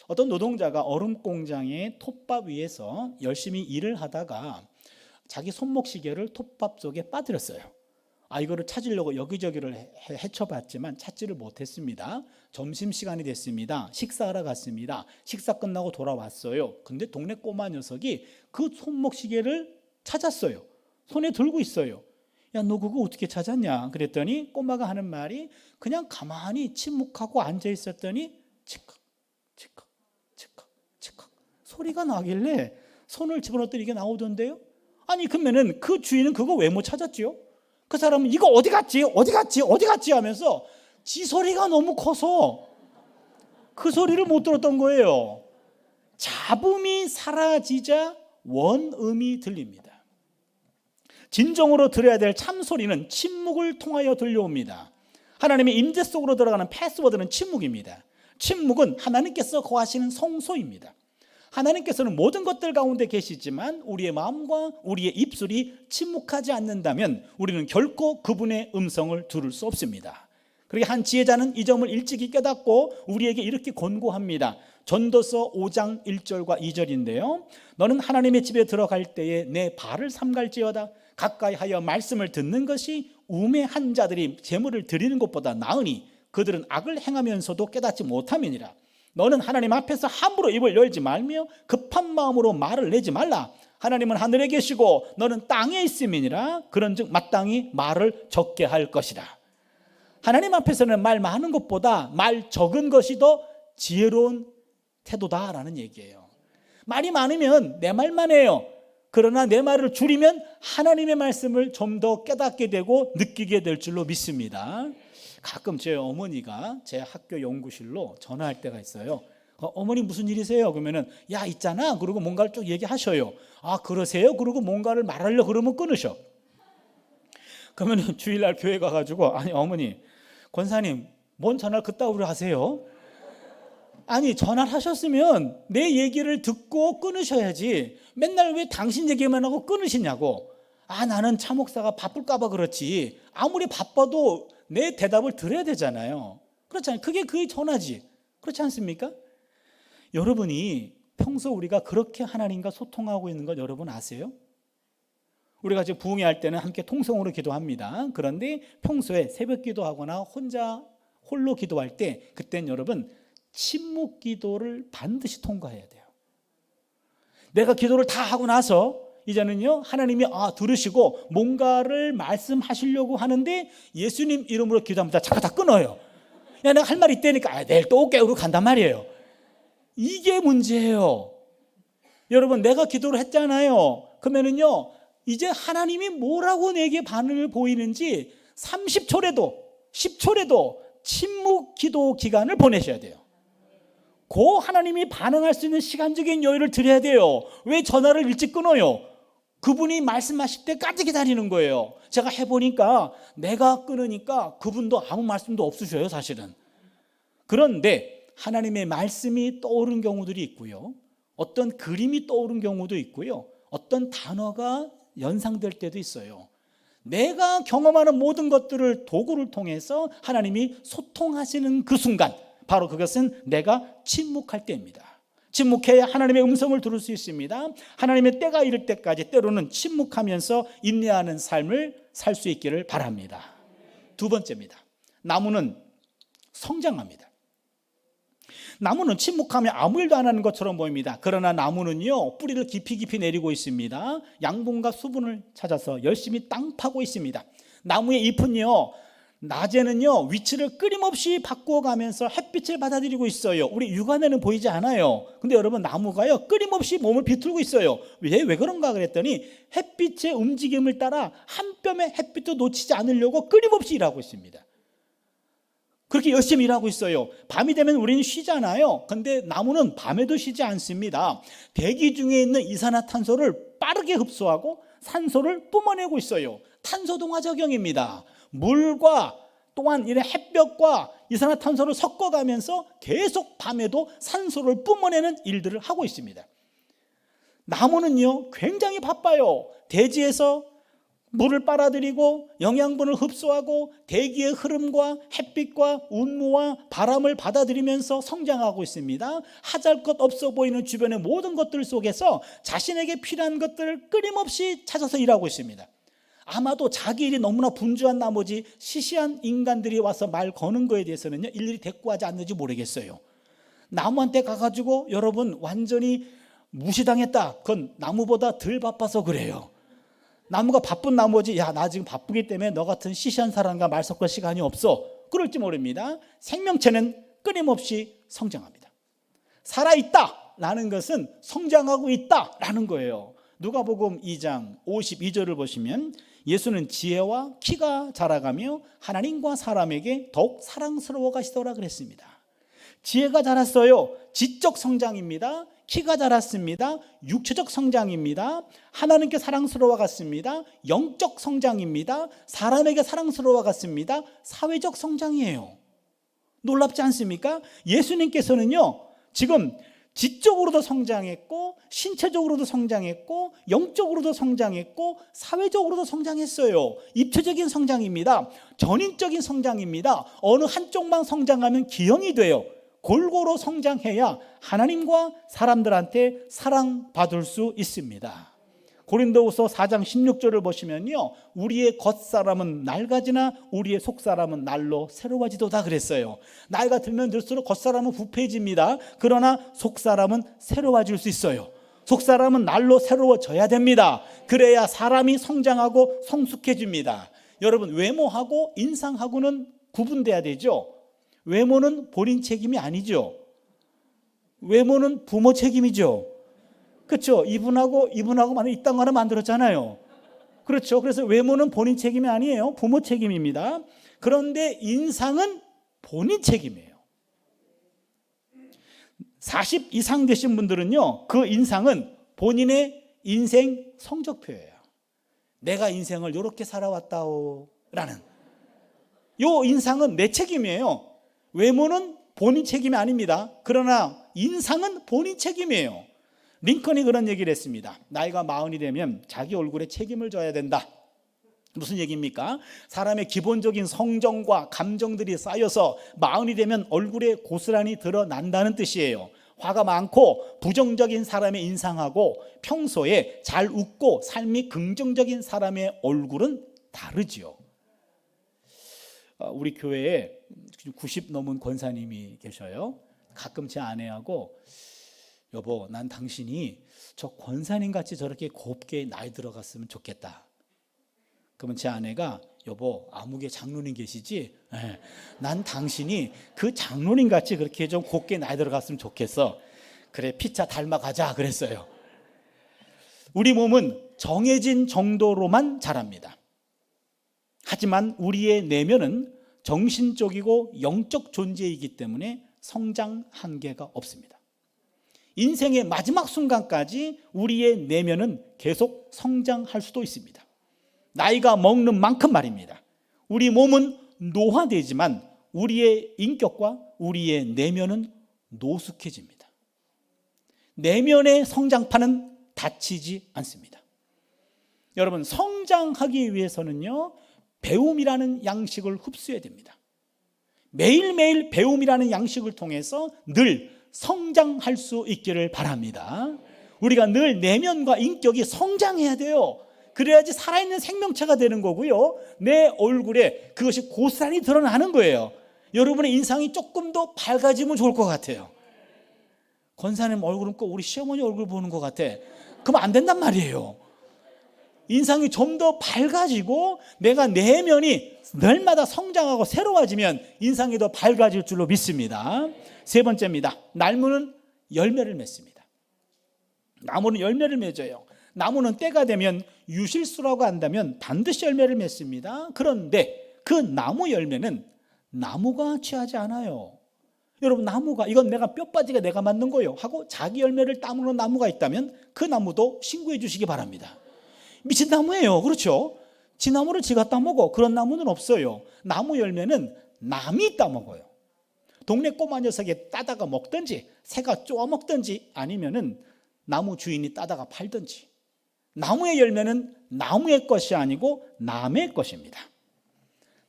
어떤 노동자가 얼음 공장의 톱밥 위에서 열심히 일을 하다가 자기 손목 시계를 톱밥 속에 빠뜨렸어요. 이거를 찾으려고 여기저기를 헤쳐봤지만 찾지를 못했습니다. 점심시간이 됐습니다. 식사하러 갔습니다. 식사 끝나고 돌아왔어요. 근데 동네 꼬마 녀석이 그 손목 시계를 찾았어요. 손에 들고 있어요. 야, 너 그거 어떻게 찾았냐? 그랬더니 꼬마가 하는 말이 그냥 가만히 침묵하고 앉아 있었더니 치컥 치컥 치컥 치컥 소리가 나길래 손을 집어넣었더니 이게 나오던데요. 아니 그러면은 그 주인은 그거 왜 못 찾았지요? 그 사람은 이거 어디 갔지? 어디 갔지? 어디 갔지? 하면서 지 소리가 너무 커서 그 소리를 못 들었던 거예요. 잡음이 사라지자 원음이 들립니다. 진정으로 들어야 될 참소리는 침묵을 통하여 들려옵니다. 하나님의 임재 속으로 들어가는 패스워드는 침묵입니다. 침묵은 하나님께서 거하시는 성소입니다. 하나님께서는 모든 것들 가운데 계시지만 우리의 마음과 우리의 입술이 침묵하지 않는다면 우리는 결코 그분의 음성을 들을 수 없습니다. 그러게 한 지혜자는 이 점을 일찍이 깨닫고 우리에게 이렇게 권고합니다. 전도서 5장 1절과 2절인데요. 너는 하나님의 집에 들어갈 때에 내 발을 삼갈지어다. 가까이 하여 말씀을 듣는 것이 우매한 자들이 제물을 드리는 것보다 나으니 그들은 악을 행하면서도 깨닫지 못함이니라. 너는 하나님 앞에서 함부로 입을 열지 말며 급한 마음으로 말을 내지 말라. 하나님은 하늘에 계시고 너는 땅에 있음이니라. 그런즉 마땅히 말을 적게 할 것이라. 하나님 앞에서는 말 많은 것보다 말 적은 것이 더 지혜로운 태도다라는 얘기예요. 말이 많으면 내 말만 해요. 그러나 내 말을 줄이면 하나님의 말씀을 좀 더 깨닫게 되고 느끼게 될 줄로 믿습니다. 가끔 제 어머니가 제 학교 연구실로 전화할 때가 있어요. 어머니 무슨 일이세요? 그러면은 야 있잖아. 그러고 뭔가를 쭉 얘기하셔요. 아 그러세요? 그러고 뭔가를 말하려고 그러면 끊으셔. 그러면 주일날 교회 가가지고 아니 어머니 권사님 뭔 전화를 그따구로 하세요? 아니 전화를 하셨으면 내 얘기를 듣고 끊으셔야지 맨날 왜 당신 얘기만 하고 끊으시냐고. 나는 차 목사가 바쁠까 봐 그렇지 아무리 바빠도 내 대답을 들어야 되잖아요. 그렇잖아요. 그게 그 전화지. 그렇지 않습니까? 여러분이 평소 우리가 그렇게 하나님과 소통하고 있는 걸 여러분 아세요? 우리가 지금 부흥회 할 때는 함께 통성으로 기도합니다. 그런데 평소에 새벽 기도하거나 홀로 기도할 때 그때는 여러분 침묵 기도를 반드시 통과해야 돼요. 내가 기도를 다 하고 나서 이제는요 하나님이 들으시고 뭔가를 말씀하시려고 하는데 예수님 이름으로 기도합니다. 잠깐 다 끊어요. 야 내가 할 말이 있다니까 내일 또 올게 그러고 간단 말이에요. 이게 문제예요. 여러분 내가 기도를 했잖아요. 그러면은요 이제 하나님이 뭐라고 내게 반응을 보이는지 30초라도 10초라도 침묵 기도 기간을 보내셔야 돼요. 그 하나님이 반응할 수 있는 시간적인 여유를 드려야 돼요. 왜 전화를 일찍 끊어요? 그분이 말씀하실 때까지 기다리는 거예요. 제가 해보니까 내가 끊으니까 그분도 아무 말씀도 없으셔요 사실은. 그런데 하나님의 말씀이 떠오른 경우들이 있고요. 어떤 그림이 떠오른 경우도 있고요. 어떤 단어가 연상될 때도 있어요. 내가 경험하는 모든 것들을 도구를 통해서 하나님이 소통하시는 그 순간 바로 그것은 내가 침묵할 때입니다. 침묵해야 하나님의 음성을 들을 수 있습니다. 하나님의 때가 이를 때까지 때로는 침묵하면서 인내하는 삶을 살 수 있기를 바랍니다. 두 번째입니다. 나무는 성장합니다. 나무는 침묵하면 아무 일도 안 하는 것처럼 보입니다. 그러나 나무는요 뿌리를 깊이 내리고 있습니다. 양분과 수분을 찾아서 열심히 땅 파고 있습니다. 나무의 잎은요 낮에는요 위치를 끊임없이 바꿔가면서 햇빛을 받아들이고 있어요. 우리 육안에는 보이지 않아요. 근데 여러분 나무가요 끊임없이 몸을 비틀고 있어요. 왜 그런가 그랬더니 햇빛의 움직임을 따라 한 뼘의 햇빛도 놓치지 않으려고 끊임없이 일하고 있습니다. 그렇게 열심히 일하고 있어요. 밤이 되면 우리는 쉬잖아요. 근데 나무는 밤에도 쉬지 않습니다. 대기 중에 있는 이산화탄소를 빠르게 흡수하고 산소를 뿜어내고 있어요. 탄소동화작용입니다. 물과 또한 이런 햇볕과 이산화탄소를 섞어가면서 계속 밤에도 산소를 뿜어내는 일들을 하고 있습니다. 나무는요 굉장히 바빠요. 대지에서 물을 빨아들이고 영양분을 흡수하고 대기의 흐름과 햇빛과 운무와 바람을 받아들이면서 성장하고 있습니다. 하잘것 없어 보이는 주변의 모든 것들 속에서 자신에게 필요한 것들을 끊임없이 찾아서 일하고 있습니다. 아마도 자기 일이 너무나 분주한 나머지 시시한 인간들이 와서 말 거는 거에 대해서는요 일일이 대꾸하지 않는지 모르겠어요. 나무한테 가가지고 여러분 완전히 무시당했다, 그건 나무보다 덜 바빠서 그래요. 나무가 바쁜 나머지 야 나 지금 바쁘기 때문에 너 같은 시시한 사람과 말 섞을 시간이 없어, 그럴지 모릅니다. 생명체는 끊임없이 성장합니다. 살아있다라는 것은 성장하고 있다라는 거예요. 누가복음 2장 52절을 보시면 예수는 지혜와 키가 자라가며 하나님과 사람에게 더욱 사랑스러워 가시더라 그랬습니다. 지혜가 자랐어요. 지적 성장입니다. 키가 자랐습니다. 육체적 성장입니다. 하나님께 사랑스러워 갔습니다. 영적 성장입니다. 사람에게 사랑스러워 갔습니다. 사회적 성장이에요. 놀랍지 않습니까? 예수님께서는요 지금 지적으로도 성장했고 신체적으로도 성장했고 영적으로도 성장했고 사회적으로도 성장했어요. 입체적인 성장입니다. 전인적인 성장입니다. 어느 한쪽만 성장하면 기형이 돼요. 골고루 성장해야 하나님과 사람들한테 사랑받을 수 있습니다. 고린도후서 4장 16절을 보시면요 우리의 겉사람은 낡아지나 우리의 속사람은 날로 새로워지도다 그랬어요. 나이가 들면 들수록 겉사람은 부패해집니다. 그러나 속사람은 새로워질 수 있어요. 속사람은 날로 새로워져야 됩니다. 그래야 사람이 성장하고 성숙해집니다. 여러분 외모하고 인상하고는 구분돼야 되죠. 외모는 본인 책임이 아니죠. 외모는 부모 책임이죠. 그렇죠. 이분하고 이딴 거 하나 만들었잖아요. 그렇죠. 그래서 외모는 본인 책임이 아니에요. 부모 책임입니다. 그런데 인상은 본인 책임이에요. 40 이상 되신 분들은요 그 인상은 본인의 인생 성적표예요. 내가 인생을 이렇게 살아왔다오 라는 요 인상은 내 책임이에요. 외모는 본인 책임이 아닙니다. 그러나 인상은 본인 책임이에요. 링컨이 그런 얘기를 했습니다. 나이가 40이 되면 자기 얼굴에 책임을 져야 된다. 무슨 얘기입니까? 사람의 기본적인 성정과 감정들이 쌓여서 40이 되면 얼굴에 고스란히 드러난다는 뜻이에요. 화가 많고 부정적인 사람의 인상하고 평소에 잘 웃고 삶이 긍정적인 사람의 얼굴은 다르지요. 우리 교회에 90 넘은 권사님이 계셔요. 가끔 제 아내하고 여보 난 당신이 저 권사님 같이 저렇게 곱게 나이 들어갔으면 좋겠다. 그러면 제 아내가 여보 아무개 장로님 계시지? 네. 난 당신이 그 장로님 같이 그렇게 좀 곱게 나이 들어갔으면 좋겠어. 그래 피차 닮아가자 그랬어요. 우리 몸은 정해진 정도로만 자랍니다. 하지만 우리의 내면은 정신적이고 영적 존재이기 때문에 성장 한계가 없습니다. 인생의 마지막 순간까지 우리의 내면은 계속 성장할 수도 있습니다. 나이가 먹는 만큼 말입니다. 우리 몸은 노화되지만 우리의 인격과 우리의 내면은 노숙해집니다. 내면의 성장판은 닫히지 않습니다. 여러분 성장하기 위해서는요 배움이라는 양식을 흡수해야 됩니다. 매일매일 배움이라는 양식을 통해서 늘 성장할 수 있기를 바랍니다. 우리가 늘 내면과 인격이 성장해야 돼요. 그래야지 살아있는 생명체가 되는 거고요. 내 얼굴에 그것이 고스란히 드러나는 거예요. 여러분의 인상이 조금 더 밝아지면 좋을 것 같아요. 권사님 얼굴은 꼭 우리 시어머니 얼굴 보는 것 같아. 그럼 안 된단 말이에요. 인상이 좀 더 밝아지고 내가 내면이 날마다 성장하고 새로워지면 인상이 더 밝아질 줄로 믿습니다. 세 번째입니다. 나무는 열매를 맺습니다. 나무는 열매를 맺어요. 나무는 때가 되면 유실수라고 한다면 반드시 열매를 맺습니다. 그런데 그 나무 열매는 나무가 취하지 않아요. 여러분, 나무가 이건 내가 뼈빠지게 내가 만든 거예요 하고 자기 열매를 따먹는 나무가 있다면 그 나무도 신고해 주시기 바랍니다. 미친 나무예요. 그렇죠? 지 나무를 지가 따먹어. 그런 나무는 없어요. 나무 열매는 남이 따먹어요. 동네 꼬마 녀석이 따다가 먹든지 새가 쪼아 먹든지 아니면은 나무 주인이 따다가 팔든지. 나무의 열매는 나무의 것이 아니고 남의 것입니다.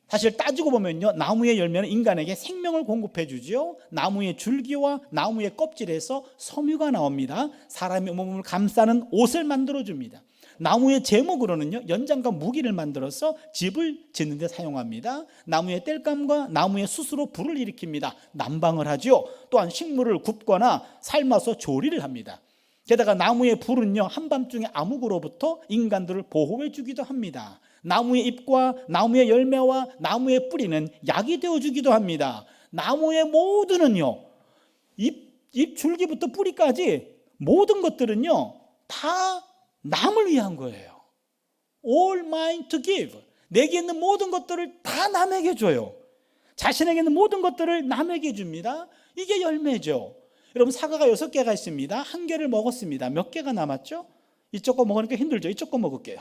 사실 따지고 보면요, 나무의 열매는 인간에게 생명을 공급해 주죠. 나무의 줄기와 나무의 껍질에서 섬유가 나옵니다. 사람의 몸을 감싸는 옷을 만들어 줍니다. 나무의 제목으로는요, 연장과 무기를 만들어서 집을 짓는 데 사용합니다. 나무의 땔감과 나무의 숯으로 불을 일으킵니다. 난방을 하죠. 또한 식물을 굽거나 삶아서 조리를 합니다. 게다가 나무의 불은요, 한밤중에 암흑으로부터 인간들을 보호해 주기도 합니다. 나무의 잎과 나무의 열매와 나무의 뿌리는 약이 되어 주기도 합니다. 나무의 모두는요, 잎 줄기부터 뿌리까지 모든 것들은요 다 남을 위한 거예요. All mine to give. 내게 있는 모든 것들을 다 남에게 줘요. 자신에게 있는 모든 것들을 남에게 줍니다. 이게 열매죠. 여러분, 사과가 6개가 있습니다. 1개를 먹었습니다. 몇 개가 남았죠? 이쪽 거 먹으니까 힘들죠? 이쪽 거 먹을게요.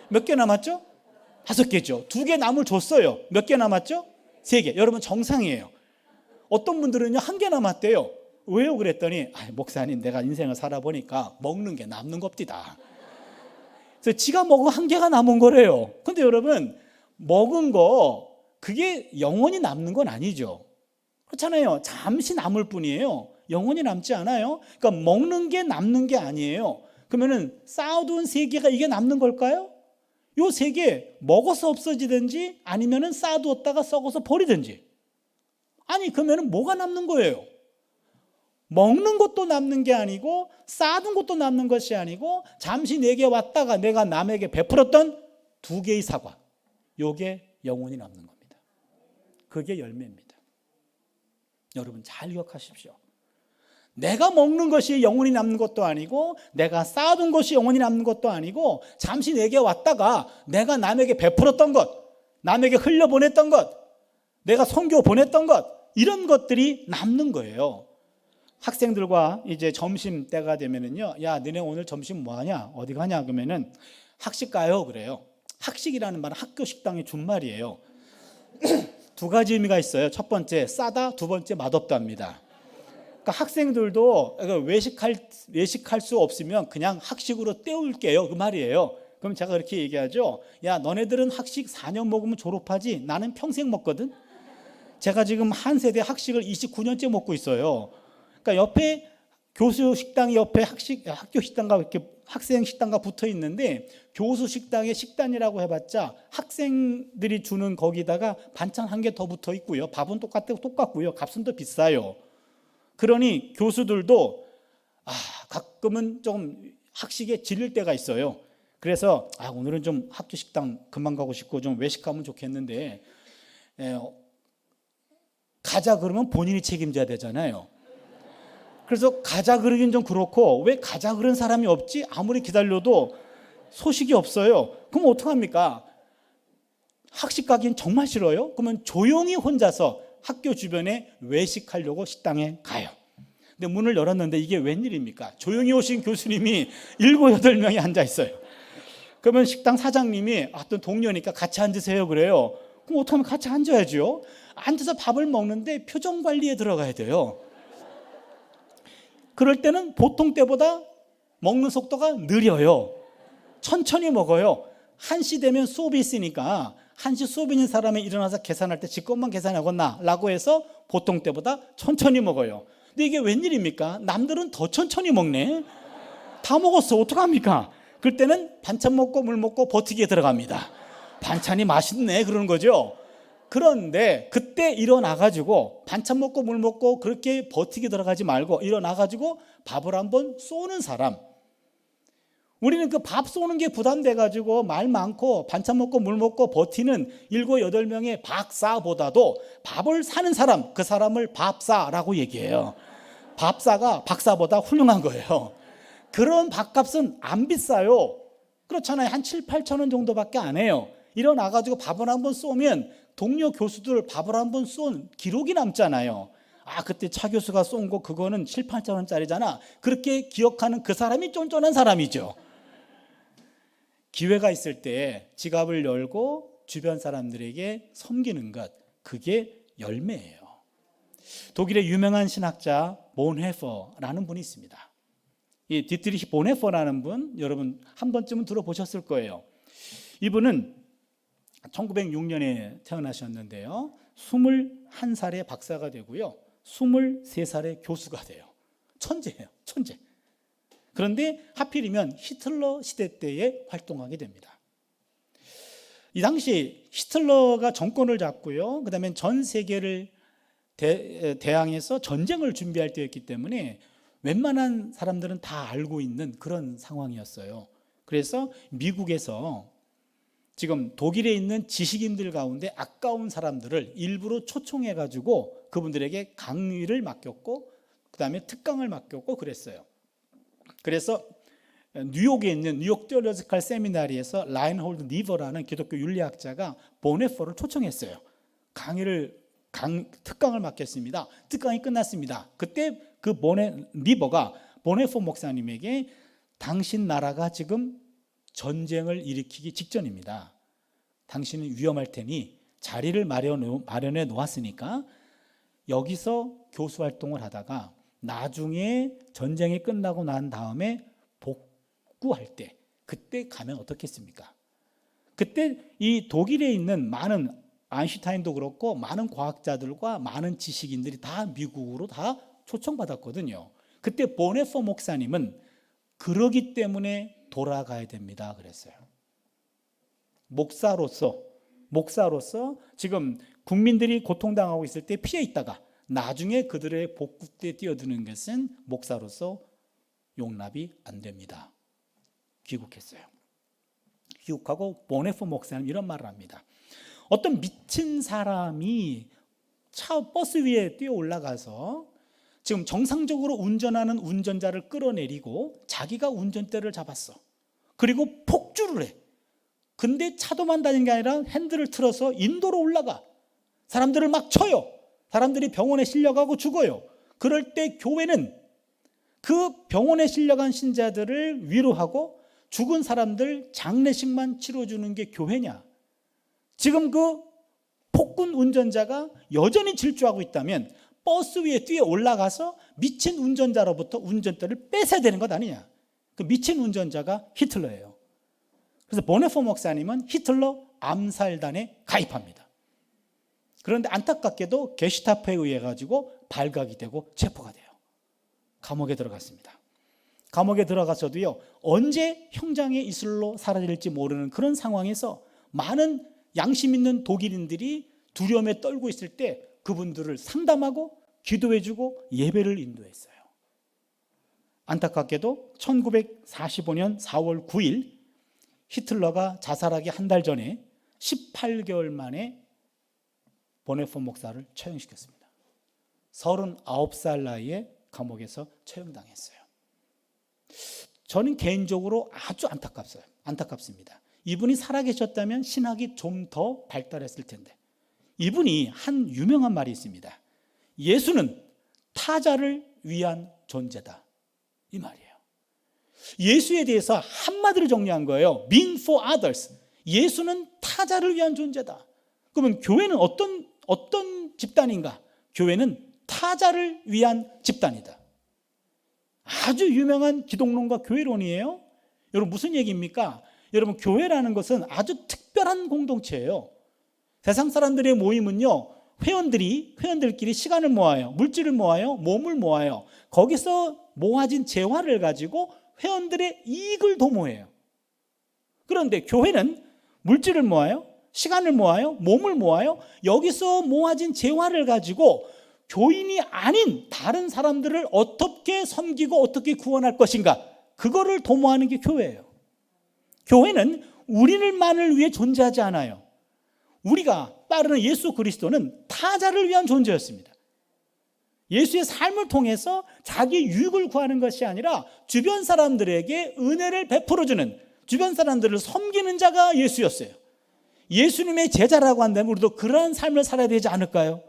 몇 개 남았죠? 5개죠. 2개 남을 줬어요. 몇 개 남았죠? 3개. 여러분, 정상이에요. 어떤 분들은요 1개 남았대요. 왜요? 그랬더니 목사님, 내가 인생을 살아보니까 먹는 게 남는 겁디다. 그래서 지가 먹은 1개가 남은 거래요. 근데 여러분, 먹은 거 그게 영원히 남는 건 아니죠. 그렇잖아요. 잠시 남을 뿐이에요. 영원히 남지 않아요. 그러니까 먹는 게 남는 게 아니에요. 그러면은 쌓아둔 3개가 이게 남는 걸까요? 요 3개 먹어서 없어지든지 아니면은 쌓아두었다가 썩어서 버리든지. 아니, 그러면은 뭐가 남는 거예요? 먹는 것도 남는 게 아니고 쌓아둔 것도 남는 것이 아니고 잠시 내게 왔다가 내가 남에게 베풀었던 2개의 사과, 요게 영원히 남는 겁니다. 그게 열매입니다. 여러분, 잘 기억하십시오. 내가 먹는 것이 영원히 남는 것도 아니고 내가 쌓아둔 것이 영원히 남는 것도 아니고 잠시 내게 왔다가 내가 남에게 베풀었던 것, 남에게 흘려보냈던 것, 내가 선교 보냈던 것, 이런 것들이 남는 거예요. 학생들과 이제 점심 때가 되면은요, 야, 너네 오늘 점심 뭐 하냐? 어디 가냐? 그러면은 학식 가요. 그래요. 학식이라는 말은 학교 식당의 준말이에요. 2가지 의미가 있어요. 첫 번째, 싸다. 2번째, 맛없다입니다. 그러니까 학생들도 외식할 수 없으면 그냥 학식으로 때울게요, 그 말이에요. 그럼 제가 그렇게 얘기하죠. 야, 너네들은 학식 4년 먹으면 졸업하지, 나는 평생 먹거든. 제가 지금 한 세대 학식을 29년째 먹고 있어요. 그러니까 옆에 교수 식당 옆에 학교 식당과 이렇게 학생 식당과 붙어 있는데, 교수 식당에 식단이라고 해봤자 학생들이 주는 거기다가 반찬 1개 더 붙어 있고요. 밥은 똑같고요. 값은 더 비싸요. 그러니 교수들도 가끔은 좀 학식에 질릴 때가 있어요. 그래서 오늘은 좀 학교 식당 금방 가고 싶고 좀 외식하면 좋겠는데 가자 그러면 본인이 책임져야 되잖아요. 그래서 가자 그러긴 좀 그렇고, 왜 가자 그런 사람이 없지? 아무리 기다려도 소식이 없어요. 그럼 어떡합니까? 학식 가긴 정말 싫어요? 그러면 조용히 혼자서 학교 주변에 외식하려고 식당에 가요. 근데 문을 열었는데 이게 웬일입니까? 조용히 오신 교수님이 7, 8명이 앉아 있어요. 그러면 식당 사장님이 어떤 동료니까 같이 앉으세요 그래요. 그럼 어떡하면 같이 앉아야죠. 앉아서 밥을 먹는데 표정 관리에 들어가야 돼요. 그럴 때는 보통 때보다 먹는 속도가 느려요. 천천히 먹어요. 1시 되면 수업이 있으니까 1시 수업 있는 사람이 일어나서 계산할 때 지 것만 계산하겠나 라고 해서 보통 때보다 천천히 먹어요. 근데 이게 웬일입니까? 남들은 더 천천히 먹네. 다 먹었어. 어떡합니까? 그럴 때는 반찬 먹고 물 먹고 버티기에 들어갑니다. 반찬이 맛있네 그러는 거죠. 그런데 그때 일어나가지고 반찬 먹고 물 먹고 그렇게 버티기 들어가지 말고 일어나가지고 밥을 한번 쏘는 사람. 우리는 그 밥 쏘는 게 부담돼가지고 말 많고 반찬 먹고 물 먹고 버티는 7, 8명의 박사보다도 밥을 사는 사람, 그 사람을 밥사라고 얘기해요. 밥사가 박사보다 훌륭한 거예요. 그런 밥값은 안 비싸요. 그렇잖아요. 한 7, 8천 원 정도밖에 안 해요. 일어나가지고 밥을 한번 쏘면 동료 교수들 밥을 한번 쏜 기록이 남잖아요. 아, 그때 차 교수가 쏜 거 그거는 7, 8천 원짜리잖아. 그렇게 기억하는 그 사람이 쫀쫀한 사람이죠. 기회가 있을 때 지갑을 열고 주변 사람들에게 섬기는 것, 그게 열매예요. 독일의 유명한 신학자 본헤퍼라는 분이 있습니다. 이 디트리히 본헤퍼라는 분, 여러분 한 번쯤은 들어보셨을 거예요. 이분은 1906년에 태어나셨는데요. 21살에 박사가 되고요. 23살에 교수가 돼요. 천재예요. 천재. 그런데 하필이면 히틀러 시대 때에 활동하게 됩니다. 이 당시 히틀러가 정권을 잡고요. 그다음에 전 세계를 대항해서 전쟁을 준비할 때였기 때문에 웬만한 사람들은 다 알고 있는 그런 상황이었어요. 그래서 미국에서 지금 독일에 있는 지식인들 가운데 아까운 사람들을 일부러 초청해가지고 그분들에게 강의를 맡겼고 그다음에 특강을 맡겼고 그랬어요. 그래서 뉴욕에 있는 뉴욕 테올로지컬 세미나리에서 라인홀드 니버라는 기독교 윤리학자가 본헤퍼를 초청했어요. 특강을 맡겼습니다. 특강이 끝났습니다. 그때 그 니버가 본헤퍼 목사님에게 당신 나라가 지금 전쟁을 일으키기 직전입니다. 당신은 위험할 테니 자리를 마련해 놓았으니까 여기서 교수 활동을 하다가 나중에 전쟁이 끝나고 난 다음에 복구할 때 그때 가면 어떻겠습니까? 그때 이 독일에 있는 많은 아인슈타인도 그렇고 많은 과학자들과 많은 지식인들이 다 미국으로 다 초청받았거든요. 그때 본헤퍼 목사님은 그러기 때문에 돌아가야 됩니다 그랬어요. 목사로서 지금 국민들이 고통당하고 있을 때 피해 있다가 나중에 그들의 복구 때 뛰어드는 것은 목사로서 용납이 안 됩니다. 귀국했어요. 귀국하고 본헤퍼 목사님 이런 말을 합니다. 어떤 미친 사람이 버스 위에 뛰어 올라가서 지금 정상적으로 운전하는 운전자를 끌어내리고 자기가 운전대를 잡았어. 그리고 폭주를 해. 근데 차도만 다니는 게 아니라 핸들을 틀어서 인도로 올라가. 사람들을 막 쳐요. 사람들이 병원에 실려가고 죽어요. 그럴 때 교회는 그 병원에 실려간 신자들을 위로하고 죽은 사람들 장례식만 치러주는 게 교회냐? 지금 그 폭군 운전자가 여전히 질주하고 있다면 버스 위에 뛰어 올라가서 미친 운전자로부터 운전대를 뺏어야 되는 것 아니냐? 그 미친 운전자가 히틀러예요. 그래서 본헤퍼 목사님은 히틀러 암살단에 가입합니다. 그런데 안타깝게도 게슈타포에 의해 가지고 발각이 되고 체포가 돼요. 감옥에 들어갔습니다. 감옥에 들어가서도요, 언제 형장의 이슬로 사라질지 모르는 그런 상황에서 많은 양심 있는 독일인들이 두려움에 떨고 있을 때 그분들을 상담하고 기도해주고 예배를 인도했어요. 안타깝게도 1945년 4월 9일 히틀러가 자살하기 한 달 전에 18개월 만에 본헤퍼 목사를 처형시켰습니다. 39살 나이에 감옥에서 처형당했어요. 저는 개인적으로 아주 안타깝습니다. 이분이 살아계셨다면 신학이 좀 더 발달했을 텐데. 이분이 한 유명한 말이 있습니다. 예수는 타자를 위한 존재다. 이 말이에요. 예수에 대해서 한마디로 정리한 거예요. Mean for others. 예수는 타자를 위한 존재다. 그러면 교회는 어떤 집단인가? 교회는 타자를 위한 집단이다. 아주 유명한 기독론과 교회론이에요. 여러분 무슨 얘기입니까? 여러분 교회라는 것은 아주 특별한 공동체예요. 세상 사람들의 모임은요, 회원들끼리 시간을 모아요. 물질을 모아요. 몸을 모아요. 거기서 모아진 재화를 가지고 회원들의 이익을 도모해요. 그런데 교회는 물질을 모아요. 시간을 모아요. 몸을 모아요. 여기서 모아진 재화를 가지고 교인이 아닌 다른 사람들을 어떻게 섬기고 어떻게 구원할 것인가, 그거를 도모하는 게 교회예요. 교회는 우리만을 위해 존재하지 않아요. 우리가 따르는 예수 그리스도는 타자를 위한 존재였습니다. 예수의 삶을 통해서 자기 유익을 구하는 것이 아니라 주변 사람들에게 은혜를 베풀어주는, 주변 사람들을 섬기는 자가 예수였어요. 예수님의 제자라고 한다면 우리도 그러한 삶을 살아야 되지 않을까요?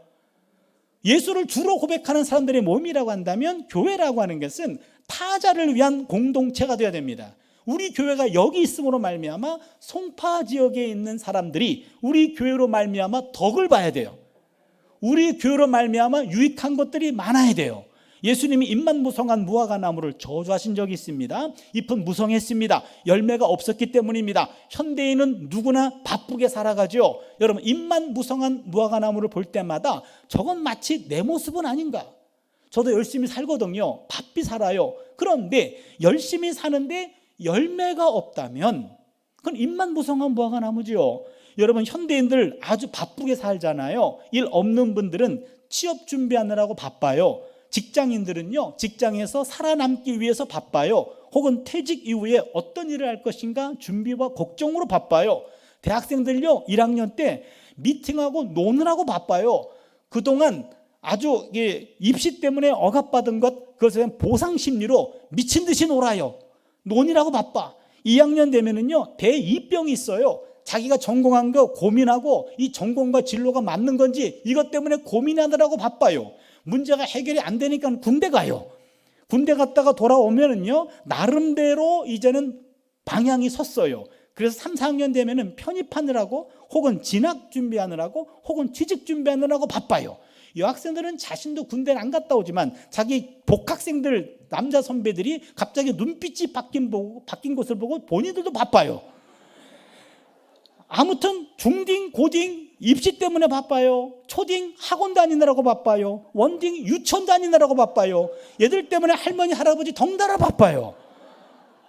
예수를 주로 고백하는 사람들의 몸이라고 한다면 교회라고 하는 것은 타자를 위한 공동체가 되어야 됩니다. 우리 교회가 여기 있음으로 말미암아 송파 지역에 있는 사람들이 우리 교회로 말미암아 덕을 봐야 돼요. 우리 교회로 말미암아 유익한 것들이 많아야 돼요. 예수님이 잎만 무성한 무화과 나무를 저주하신 적이 있습니다. 잎은 무성했습니다. 열매가 없었기 때문입니다. 현대인은 누구나 바쁘게 살아가죠. 여러분, 잎만 무성한 무화과 나무를 볼 때마다 저건 마치 내 모습은 아닌가? 저도 열심히 살거든요. 바삐 살아요. 그런데 열심히 사는데 열매가 없다면 그건 잎만 무성한 무화과 나무죠. 여러분, 현대인들 아주 바쁘게 살잖아요. 일 없는 분들은 취업 준비하느라고 바빠요. 직장인들은요, 직장에서 살아남기 위해서 바빠요. 혹은 퇴직 이후에 어떤 일을 할 것인가 준비와 걱정으로 바빠요. 대학생들요, 1학년 때 미팅하고 노느라고 바빠요. 그동안 아주 입시 때문에 억압받은 것, 그것은 보상 심리로 미친 듯이 놀아요. 논이라고 바빠. 2학년 되면은요, 대2병이 있어요. 자기가 전공한 거 고민하고 이 전공과 진로가 맞는 건지 이것 때문에 고민하느라고 바빠요. 문제가 해결이 안 되니까 군대 가요. 군대 갔다가 돌아오면은요, 나름대로 이제는 방향이 섰어요. 그래서 3, 4학년 되면은 편입하느라고 혹은 진학 준비하느라고 혹은 취직 준비하느라고 바빠요. 여학생들은 자신도 군대를 안 갔다 오지만 자기 복학생들 남자 선배들이 갑자기 눈빛이 바뀐 것을 보고 본인들도 바빠요. 아무튼 중딩, 고딩 입시 때문에 바빠요. 초딩 학원 다니느라고 바빠요. 원딩 유치원 다니느라고 바빠요. 얘들 때문에 할머니, 할아버지 덩달아 바빠요.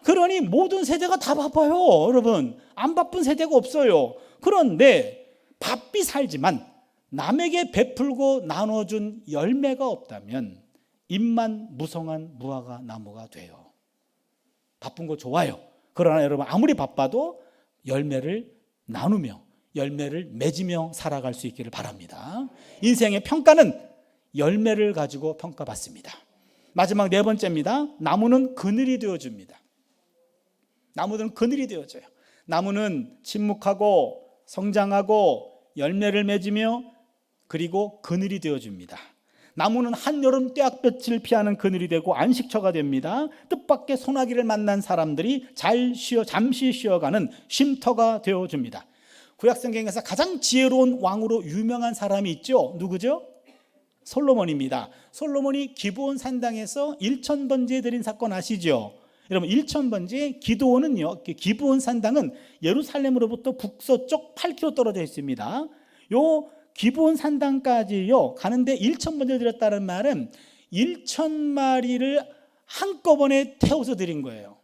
그러니 모든 세대가 다 바빠요. 여러분, 안 바쁜 세대가 없어요. 그런데 바삐 살지만 남에게 베풀고 나눠준 열매가 없다면 잎만 무성한 무화과 나무가 돼요. 바쁜 거 좋아요. 그러나 여러분, 아무리 바빠도 열매를 나누며 열매를 맺으며 살아갈 수 있기를 바랍니다. 인생의 평가는 열매를 가지고 평가받습니다. 마지막 네 번째입니다. 나무는 그늘이 되어줍니다. 나무는 그늘이 되어줘요. 나무는 침묵하고 성장하고 열매를 맺으며 그리고 그늘이 되어줍니다. 나무는 한여름 떼약볕을 피하는 그늘이 되고 안식처가 됩니다. 뜻밖의 소나기를 만난 사람들이 잠시 쉬어가는 쉼터가 되어줍니다. 구약성경에서 가장 지혜로운 왕으로 유명한 사람이 있죠. 누구죠? 솔로몬입니다. 솔로몬이 기브온 산당에서 1,000번제 드린 사건 아시죠? 여러분, 1,000번제 기드온은요, 기브온 산당은 예루살렘으로부터 북서쪽 8km 떨어져 있습니다. 요 기브온 산당까지요 가는데 1,000번제를 드렸다는 말은 1,000마리를 한꺼번에 태워서 드린 거예요.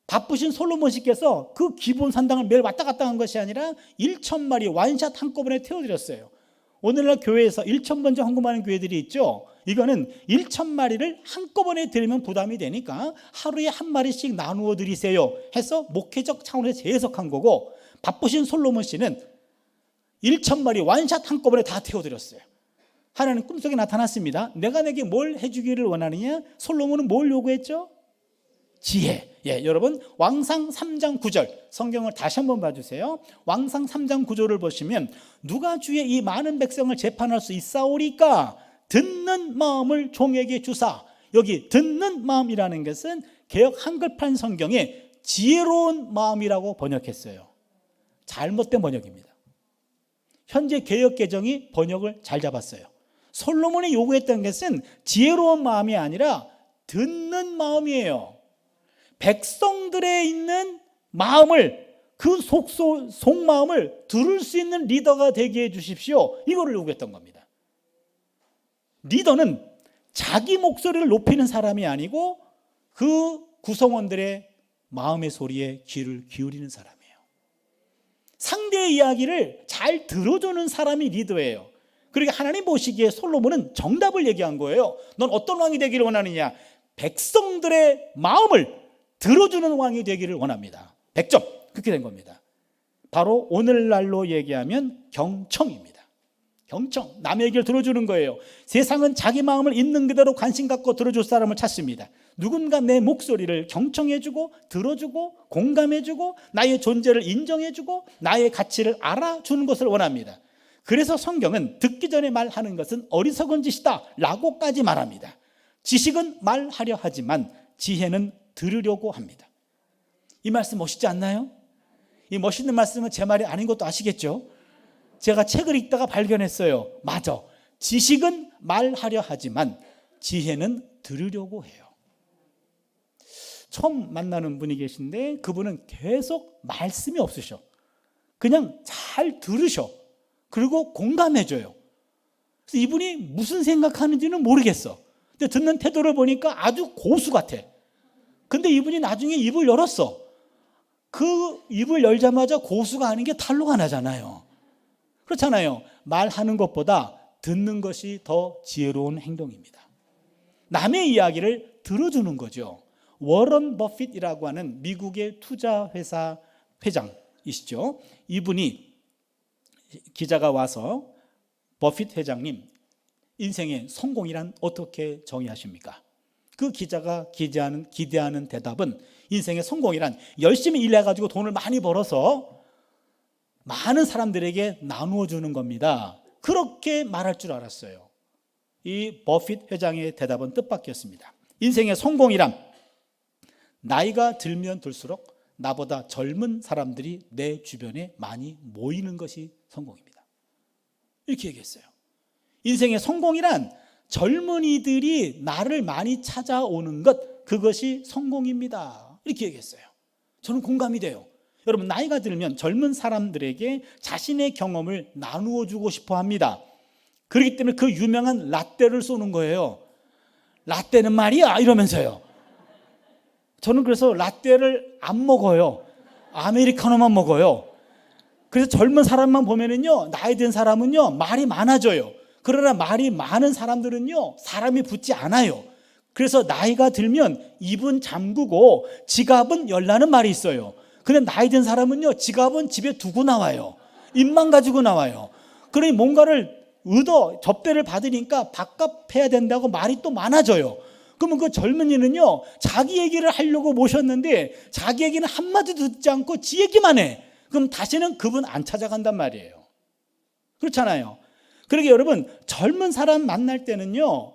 바쁘신 솔로몬 씨께서 그 기브온 산당을 매일 왔다 갔다 한 것이 아니라 1,000마리 완샷 한꺼번에 태워드렸어요. 오늘날 교회에서 1,000번제 헌금하는 교회들이 있죠. 이거는 1,000마리를 한꺼번에 드리면 부담이 되니까 하루에 한 마리씩 나누어 드리세요 해서 목회적 차원에서 재해석한 거고, 바쁘신 솔로몬 씨는 1,000마리 완샷 한꺼번에 다 태워드렸어요. 하나님 꿈속에 나타났습니다. 내가 내게 뭘 해주기를 원하느냐? 솔로몬은 뭘 요구했죠? 지혜. 여러분, 왕상 3장 9절 성경을 다시 한번 봐주세요. 왕상 3장 9절을 보시면 누가 주의 이 많은 백성을 재판할 수 있사오리까? 듣는 마음을 종에게 주사. 여기 듣는 마음이라는 것은 개역 한글판 성경에 지혜로운 마음이라고 번역했어요. 잘못된 번역입니다. 현재 개역 개정이 번역을 잘 잡았어요. 솔로몬이 요구했던 것은 지혜로운 마음이 아니라 듣는 마음이에요. 백성들의 있는 마음을, 그 속마음을 들을 수 있는 리더가 되게 해 주십시오. 이거를 요구했던 겁니다. 리더는 자기 목소리를 높이는 사람이 아니고 그 구성원들의 마음의 소리에 귀를 기울이는 사람이에요. 상대의 이야기를 잘 들어주는 사람이 리더예요. 그러니까 하나님 보시기에 솔로몬은 정답을 얘기한 거예요. 넌 어떤 왕이 되기를 원하느냐? 백성들의 마음을 들어주는 왕이 되기를 원합니다. 100점. 그렇게 된 겁니다. 바로 오늘날로 얘기하면 경청입니다. 경청, 남의 얘기를 들어주는 거예요. 세상은 자기 마음을 있는 그대로 관심 갖고 들어줄 사람을 찾습니다. 누군가 내 목소리를 경청해주고 들어주고 공감해주고 나의 존재를 인정해주고 나의 가치를 알아주는 것을 원합니다. 그래서 성경은 듣기 전에 말하는 것은 어리석은 짓이다 라고까지 말합니다. 지식은 말하려 하지만 지혜는 들으려고 합니다. 이 말씀 멋있지 않나요? 이 멋있는 말씀은 제 말이 아닌 것도 아시겠죠? 제가 책을 읽다가 발견했어요. 맞아. 지식은 말하려 하지만 지혜는 들으려고 해요. 처음 만나는 분이 계신데 그분은 계속 말씀이 없으셔. 그냥 잘 들으셔. 그리고 공감해줘요. 그래서 이분이 무슨 생각하는지는 모르겠어. 근데 듣는 태도를 보니까 아주 고수 같아. 근데 이분이 나중에 입을 열었어. 그 입을 열자마자 고수가 아닌 게 탄로가 나잖아요. 그렇잖아요. 말하는 것보다 듣는 것이 더 지혜로운 행동입니다. 남의 이야기를 들어주는 거죠. 워런 버핏이라고 하는 미국의 투자회사 회장이시죠. 이분이 기자가 와서 버핏 회장님, 인생의 성공이란 어떻게 정의하십니까? 그 기자가 기대하는 대답은 인생의 성공이란 열심히 일해가지고 돈을 많이 벌어서 많은 사람들에게 나누어 주는 겁니다. 그렇게 말할 줄 알았어요. 이 버핏 회장의 대답은 뜻밖이었습니다. 인생의 성공이란 나이가 들면 들수록 나보다 젊은 사람들이 내 주변에 많이 모이는 것이 성공입니다. 이렇게 얘기했어요. 인생의 성공이란 젊은이들이 나를 많이 찾아오는 것, 그것이 성공입니다. 이렇게 얘기했어요. 저는 공감이 돼요. 여러분, 나이가 들면 젊은 사람들에게 자신의 경험을 나누어 주고 싶어 합니다. 그렇기 때문에 그 유명한 라떼를 쏘는 거예요. 라떼는 말이야 이러면서요. 저는 그래서 라떼를 안 먹어요. 아메리카노만 먹어요. 그래서 젊은 사람만 보면은요, 나이 든 사람은요 말이 많아져요. 그러나 말이 많은 사람들은요 사람이 붙지 않아요. 그래서 나이가 들면 입은 잠그고 지갑은 열라는 말이 있어요. 근데 나이 든 사람은요 지갑은 집에 두고 나와요. 입만 가지고 나와요. 그러니 뭔가를 접대를 받으니까 밥값해야 된다고 말이 또 많아져요. 그러면 그 젊은이는요 자기 얘기를 하려고 모셨는데 자기 얘기는 한마디도 듣지 않고 지 얘기만 해. 그럼 다시는 그분 안 찾아간단 말이에요. 그렇잖아요. 그러게 여러분, 젊은 사람 만날 때는요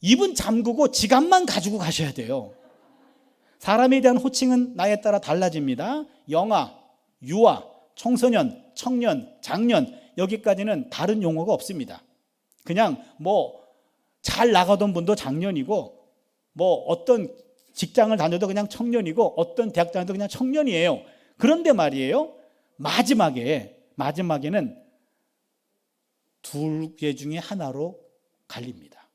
입은 잠그고 지갑만 가지고 가셔야 돼요. 사람에 대한 호칭은 나이에 따라 달라집니다. 영아, 유아, 청소년, 청년, 장년, 여기까지는 다른 용어가 없습니다. 그냥 잘 나가던 분도 장년이고, 어떤 직장을 다녀도 그냥 청년이고, 어떤 대학 다녀도 그냥 청년이에요. 그런데 말이에요, 마지막에는 두 개 중에 하나로 갈립니다.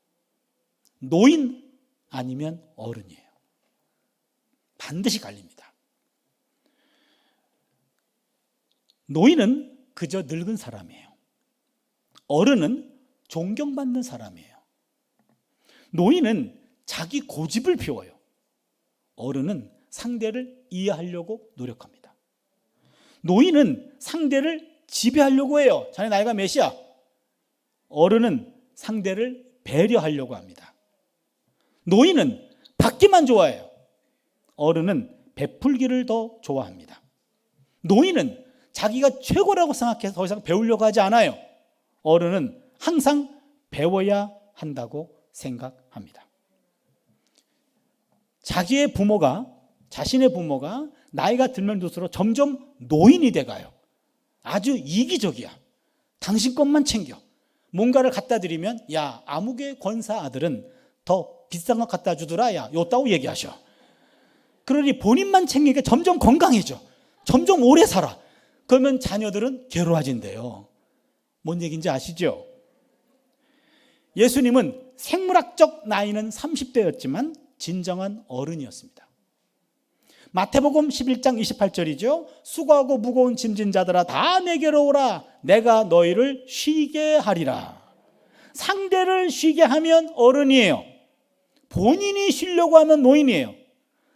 노인 아니면 어른이에요. 반드시 갈립니다. 노인은 그저 늙은 사람이에요. 어른은 존경받는 사람이에요. 노인은 자기 고집을 피워요. 어른은 상대를 이해하려고 노력합니다. 노인은 상대를 지배하려고 해요. 자네 나이가 몇이야? 어른은 상대를 배려하려고 합니다. 노인은 받기만 좋아해요. 어른은 베풀기를 더 좋아합니다. 노인은 자기가 최고라고 생각해서 더 이상 배우려고 하지 않아요. 어른은 항상 배워야 한다고 생각합니다. 자신의 부모가 나이가 들면 들수록 점점 노인이 돼가요. 아주 이기적이야. 당신 것만 챙겨. 뭔가를 갖다 드리면, 야, 아무개 권사 아들은 더 비싼 거 갖다 주더라, 야, 요따고 얘기하셔. 그러니 본인만 챙기니까 점점 건강해져. 점점 오래 살아. 그러면 자녀들은 괴로워진대요. 뭔 얘기인지 아시죠? 예수님은 생물학적 나이는 30대였지만 진정한 어른이었습니다. 마태복음 11장 28절이죠. 수고하고 무거운 짐진 자들아 다 내게로 오라. 내가 너희를 쉬게 하리라. 상대를 쉬게 하면 어른이에요. 본인이 쉬려고 하면 노인이에요.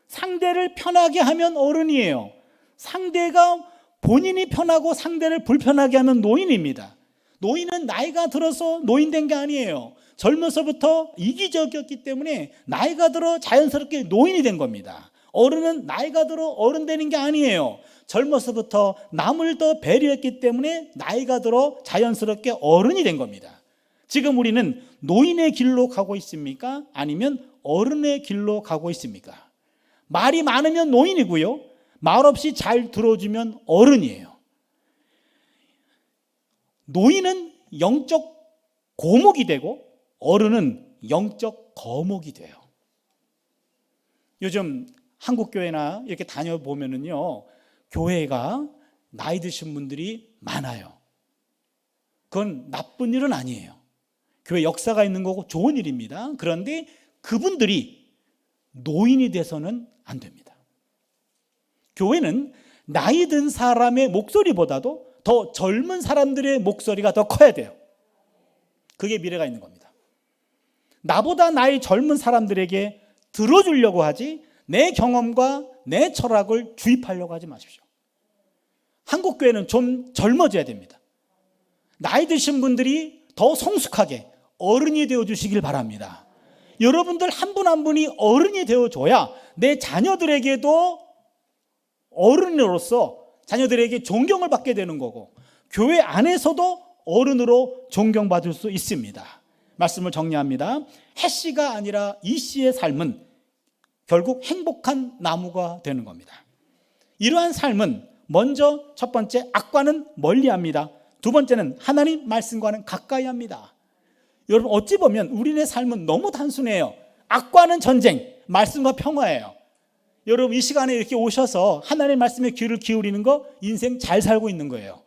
상대를 편하게 하면 어른이에요. 상대가 본인이 편하고 상대를 불편하게 하면 노인입니다. 노인은 나이가 들어서 노인된 게 아니에요. 젊어서부터 이기적이었기 때문에 나이가 들어 자연스럽게 노인이 된 겁니다. 어른은 나이가 들어 어른 되는 게 아니에요. 젊어서부터 남을 더 배려했기 때문에 나이가 들어 자연스럽게 어른이 된 겁니다. 지금 우리는 노인의 길로 가고 있습니까? 아니면 어른의 길로 가고 있습니까? 말이 많으면 노인이고요, 말 없이 잘 들어주면 어른이에요. 노인은 영적 고목이 되고 어른은 영적 거목이 돼요. 요즘 한국교회나 이렇게 다녀보면은요, 교회가 나이 드신 분들이 많아요. 그건 나쁜 일은 아니에요. 교회 역사가 있는 거고 좋은 일입니다. 그런데 그분들이 노인이 돼서는 안 됩니다. 교회는 나이 든 사람의 목소리보다도 더 젊은 사람들의 목소리가 더 커야 돼요. 그게 미래가 있는 겁니다. 나보다 나이 젊은 사람들에게 들어주려고 하지 내 경험과 내 철학을 주입하려고 하지 마십시오. 한국 교회는 좀 젊어져야 됩니다. 나이 드신 분들이 더 성숙하게 어른이 되어주시길 바랍니다. 여러분들 한 분 한 분이 어른이 되어줘야 내 자녀들에게도 어른으로서 자녀들에게 존경을 받게 되는 거고, 교회 안에서도 어른으로 존경받을 수 있습니다. 말씀을 정리합니다. 해씨가 아니라 이씨의 삶은 결국 행복한 나무가 되는 겁니다. 이러한 삶은 먼저 첫 번째, 악과는 멀리합니다. 두 번째는 하나님 말씀과는 가까이 합니다. 여러분, 어찌 보면 우리의 삶은 너무 단순해요. 악과는 전쟁, 말씀과 평화예요. 여러분, 이 시간에 이렇게 오셔서 하나님의 말씀에 귀를 기울이는 거 인생 잘 살고 있는 거예요.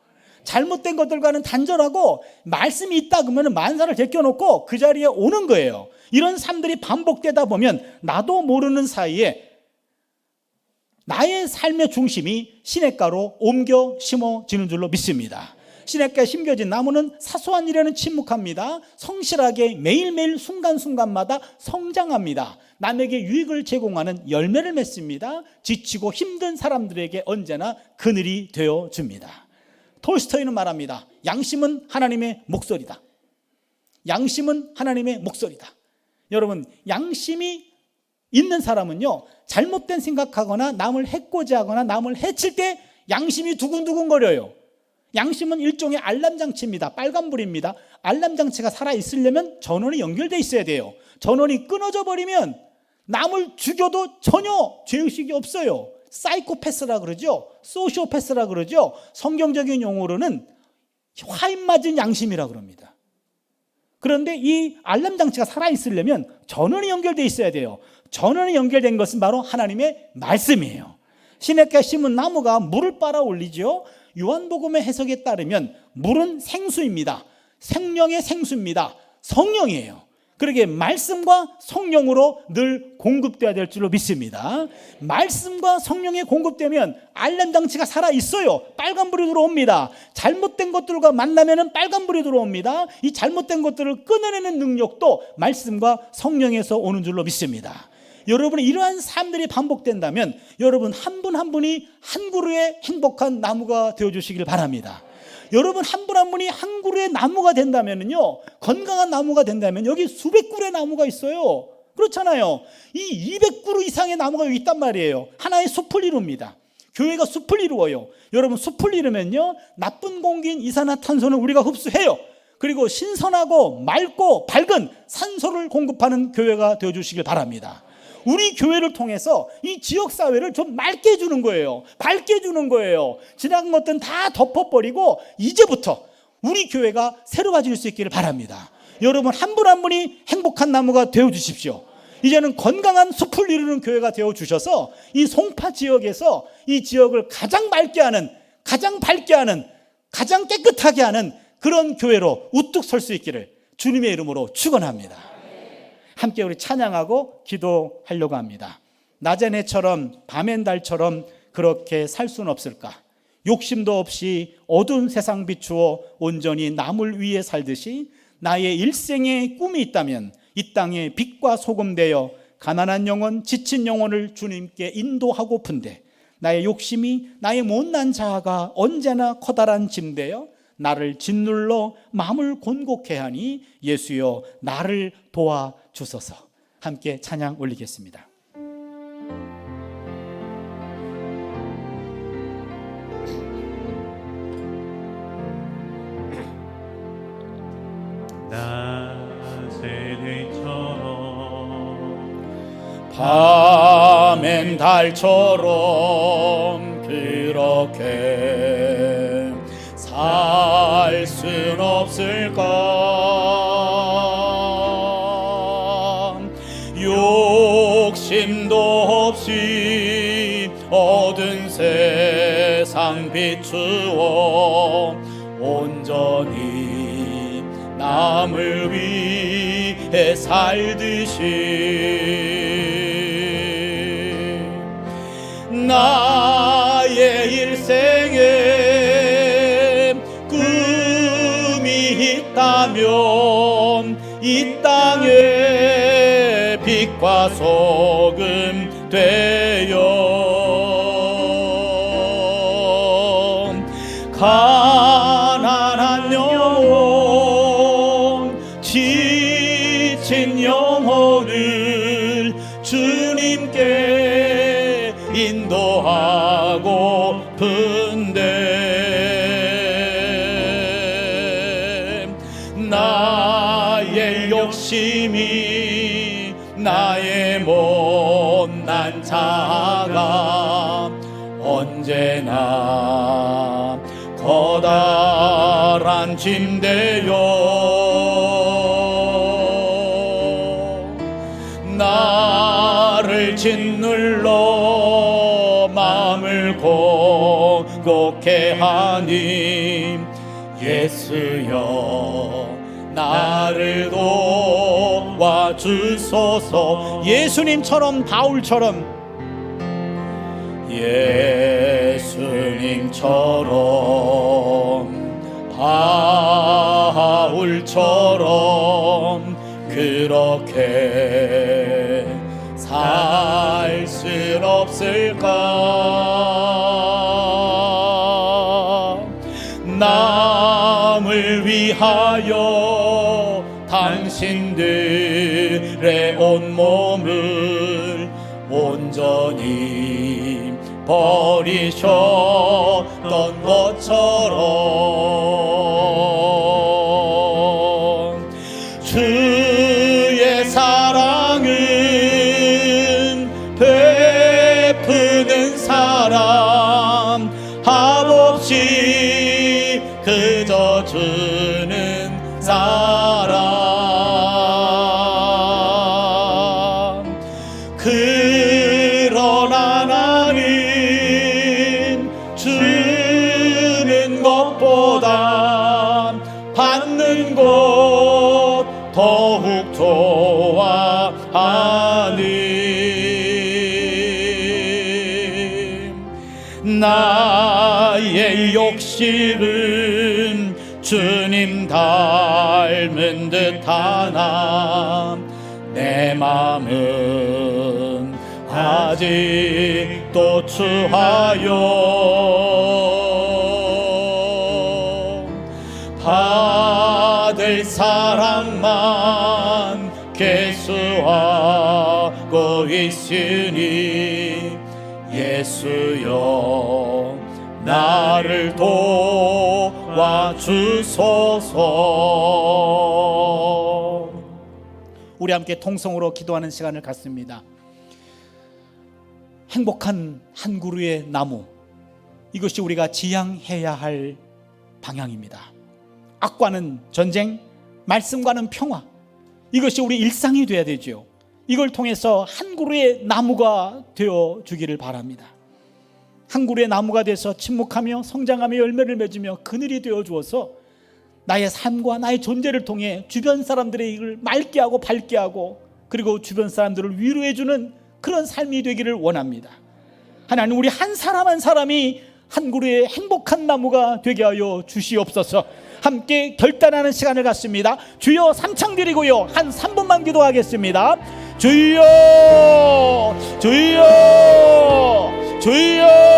잘못된 것들과는 단절하고 말씀이 있다 그러면 만사를 제껴놓고 그 자리에 오는 거예요. 이런 삶들이 반복되다 보면 나도 모르는 사이에 나의 삶의 중심이 시냇가로 옮겨 심어지는 줄로 믿습니다. 시냇가에 심겨진 나무는 사소한 일에는 침묵합니다. 성실하게 매일매일 순간순간마다 성장합니다. 남에게 유익을 제공하는 열매를 맺습니다. 지치고 힘든 사람들에게 언제나 그늘이 되어줍니다. 톨스토이는 말합니다. 양심은 하나님의 목소리다. 양심은 하나님의 목소리다. 여러분, 양심이 있는 사람은요, 잘못된 생각하거나 남을 해코지 하거나 남을 해칠 때 양심이 두근두근거려요. 양심은 일종의 알람장치입니다. 빨간불입니다. 알람장치가 살아있으려면 전원이 연결되어 있어야 돼요. 전원이 끊어져 버리면 남을 죽여도 전혀 죄의식이 없어요. 사이코패스라 그러죠. 소시오패스라 그러죠. 성경적인 용어로는 화인 맞은 양심이라 그럽니다. 그런데 이 알람장치가 살아있으려면 전원이 연결되어 있어야 돼요. 전원이 연결된 것은 바로 하나님의 말씀이에요. 시냇가에 심은 나무가 물을 빨아 올리죠. 요한복음의 해석에 따르면 물은 생수입니다. 생명의 생수입니다. 성령이에요. 그러기에 말씀과 성령으로 늘 공급돼야 될 줄로 믿습니다. 말씀과 성령이 공급되면 알람장치가 살아있어요. 빨간불이 들어옵니다. 잘못된 것들과 만나면 빨간불이 들어옵니다. 이 잘못된 것들을 끊어내는 능력도 말씀과 성령에서 오는 줄로 믿습니다. 여러분이 이러한 삶들이 반복된다면 여러분 한 분 한 분이 한 그루의 행복한 나무가 되어주시길 바랍니다. 여러분 한 분 한 분이 한 그루의 나무가 된다면요, 건강한 나무가 된다면 여기 수백 그루의 나무가 있어요. 그렇잖아요. 이 200그루 이상의 나무가 여기 있단 말이에요. 하나의 숲을 이룹니다. 교회가 숲을 이루어요. 여러분, 숲을 이루면요, 나쁜 공기인 이산화탄소는 우리가 흡수해요. 그리고 신선하고 맑고 밝은 산소를 공급하는 교회가 되어주시길 바랍니다. 우리 교회를 통해서 이 지역사회를 좀 맑게 해주는 거예요. 밝게 해주는 거예요. 지나간 것들은 다 덮어버리고 이제부터 우리 교회가 새로워질 수 있기를 바랍니다. 여러분 한 분 한 분이 행복한 나무가 되어주십시오. 이제는 건강한 숲을 이루는 교회가 되어주셔서 이 송파 지역에서 이 지역을 가장 맑게 하는, 가장 밝게 하는, 가장 깨끗하게 하는 그런 교회로 우뚝 설 수 있기를 주님의 이름으로 축원합니다. 함께 우리 찬양하고 기도하려고 합니다. 낮엔 해처럼 밤엔 달처럼 그렇게 살 수는 없을까? 욕심도 없이 어두운 세상 비추어 온전히 남을 위해 살듯이 나의 일생의 꿈이 있다면 이 땅에 빛과 소금 되어 가난한 영혼, 지친 영혼을 주님께 인도하고픈데 나의 욕심이, 나의 못난 자아가 언제나 커다란 짐 되어 나를 짓눌러 마음을 곤곡해 하니 예수여 나를 도와주소서. 함께 찬양 올리겠습니다. 낮의 달처럼 밤엔 달처럼 그렇게 살 순 없을까? 욕심도 없이 얻은 세상 비추어 온전히 남을 위해 살듯이 나의 일생에 꿈이 있다면 이 땅에 빛과 소금 되어 가난한 영혼 지친 영혼을 주님께 인도하고픈데 나의 욕심이 나의 못난 자가 언제나 커다란 짐되어 나를 짓눌러 마음을 곤곡해 하니 예수여 나를 도와주소서. 예수님처럼 바울처럼 예수님처럼 바울처럼 그렇게 살 순 없을까? 남을 위하여 당신들의 온몸을 온전히 버리셨던 것처럼 주의 사랑은 베푸는 사람 합없이 그저 주는 사람. 그러나 나는 주는 것보다 받는 것 더욱 좋아하니 나의 욕심은 주님 닮은 듯하나 내 맘은 아직도 추하여 받을 사랑만 계수하고 있으니 예수여 나를 도와주소서. 우리 함께 통성으로 기도하는 시간을 갖습니다. 행복한 한 그루의 나무, 이것이 우리가 지향해야 할 방향입니다. 악과는 전쟁, 말씀과는 평화, 이것이 우리 일상이 되어야 되죠. 이걸 통해서 한 그루의 나무가 되어 주기를 바랍니다. 한 그루의 나무가 돼서 침묵하며 성장하며 열매를 맺으며 그늘이 되어 주어서 나의 삶과 나의 존재를 통해 주변 사람들의 이걸 맑게 하고 밝게 하고 그리고 주변 사람들을 위로해 주는 그런 삶이 되기를 원합니다. 하나님, 우리 한 사람 한 사람이 한 그루의 행복한 나무가 되게 하여 주시옵소서. 함께 결단하는 시간을 갖습니다. 주여 삼창 드리고요, 한 3분만 기도하겠습니다. 주여 주여 주여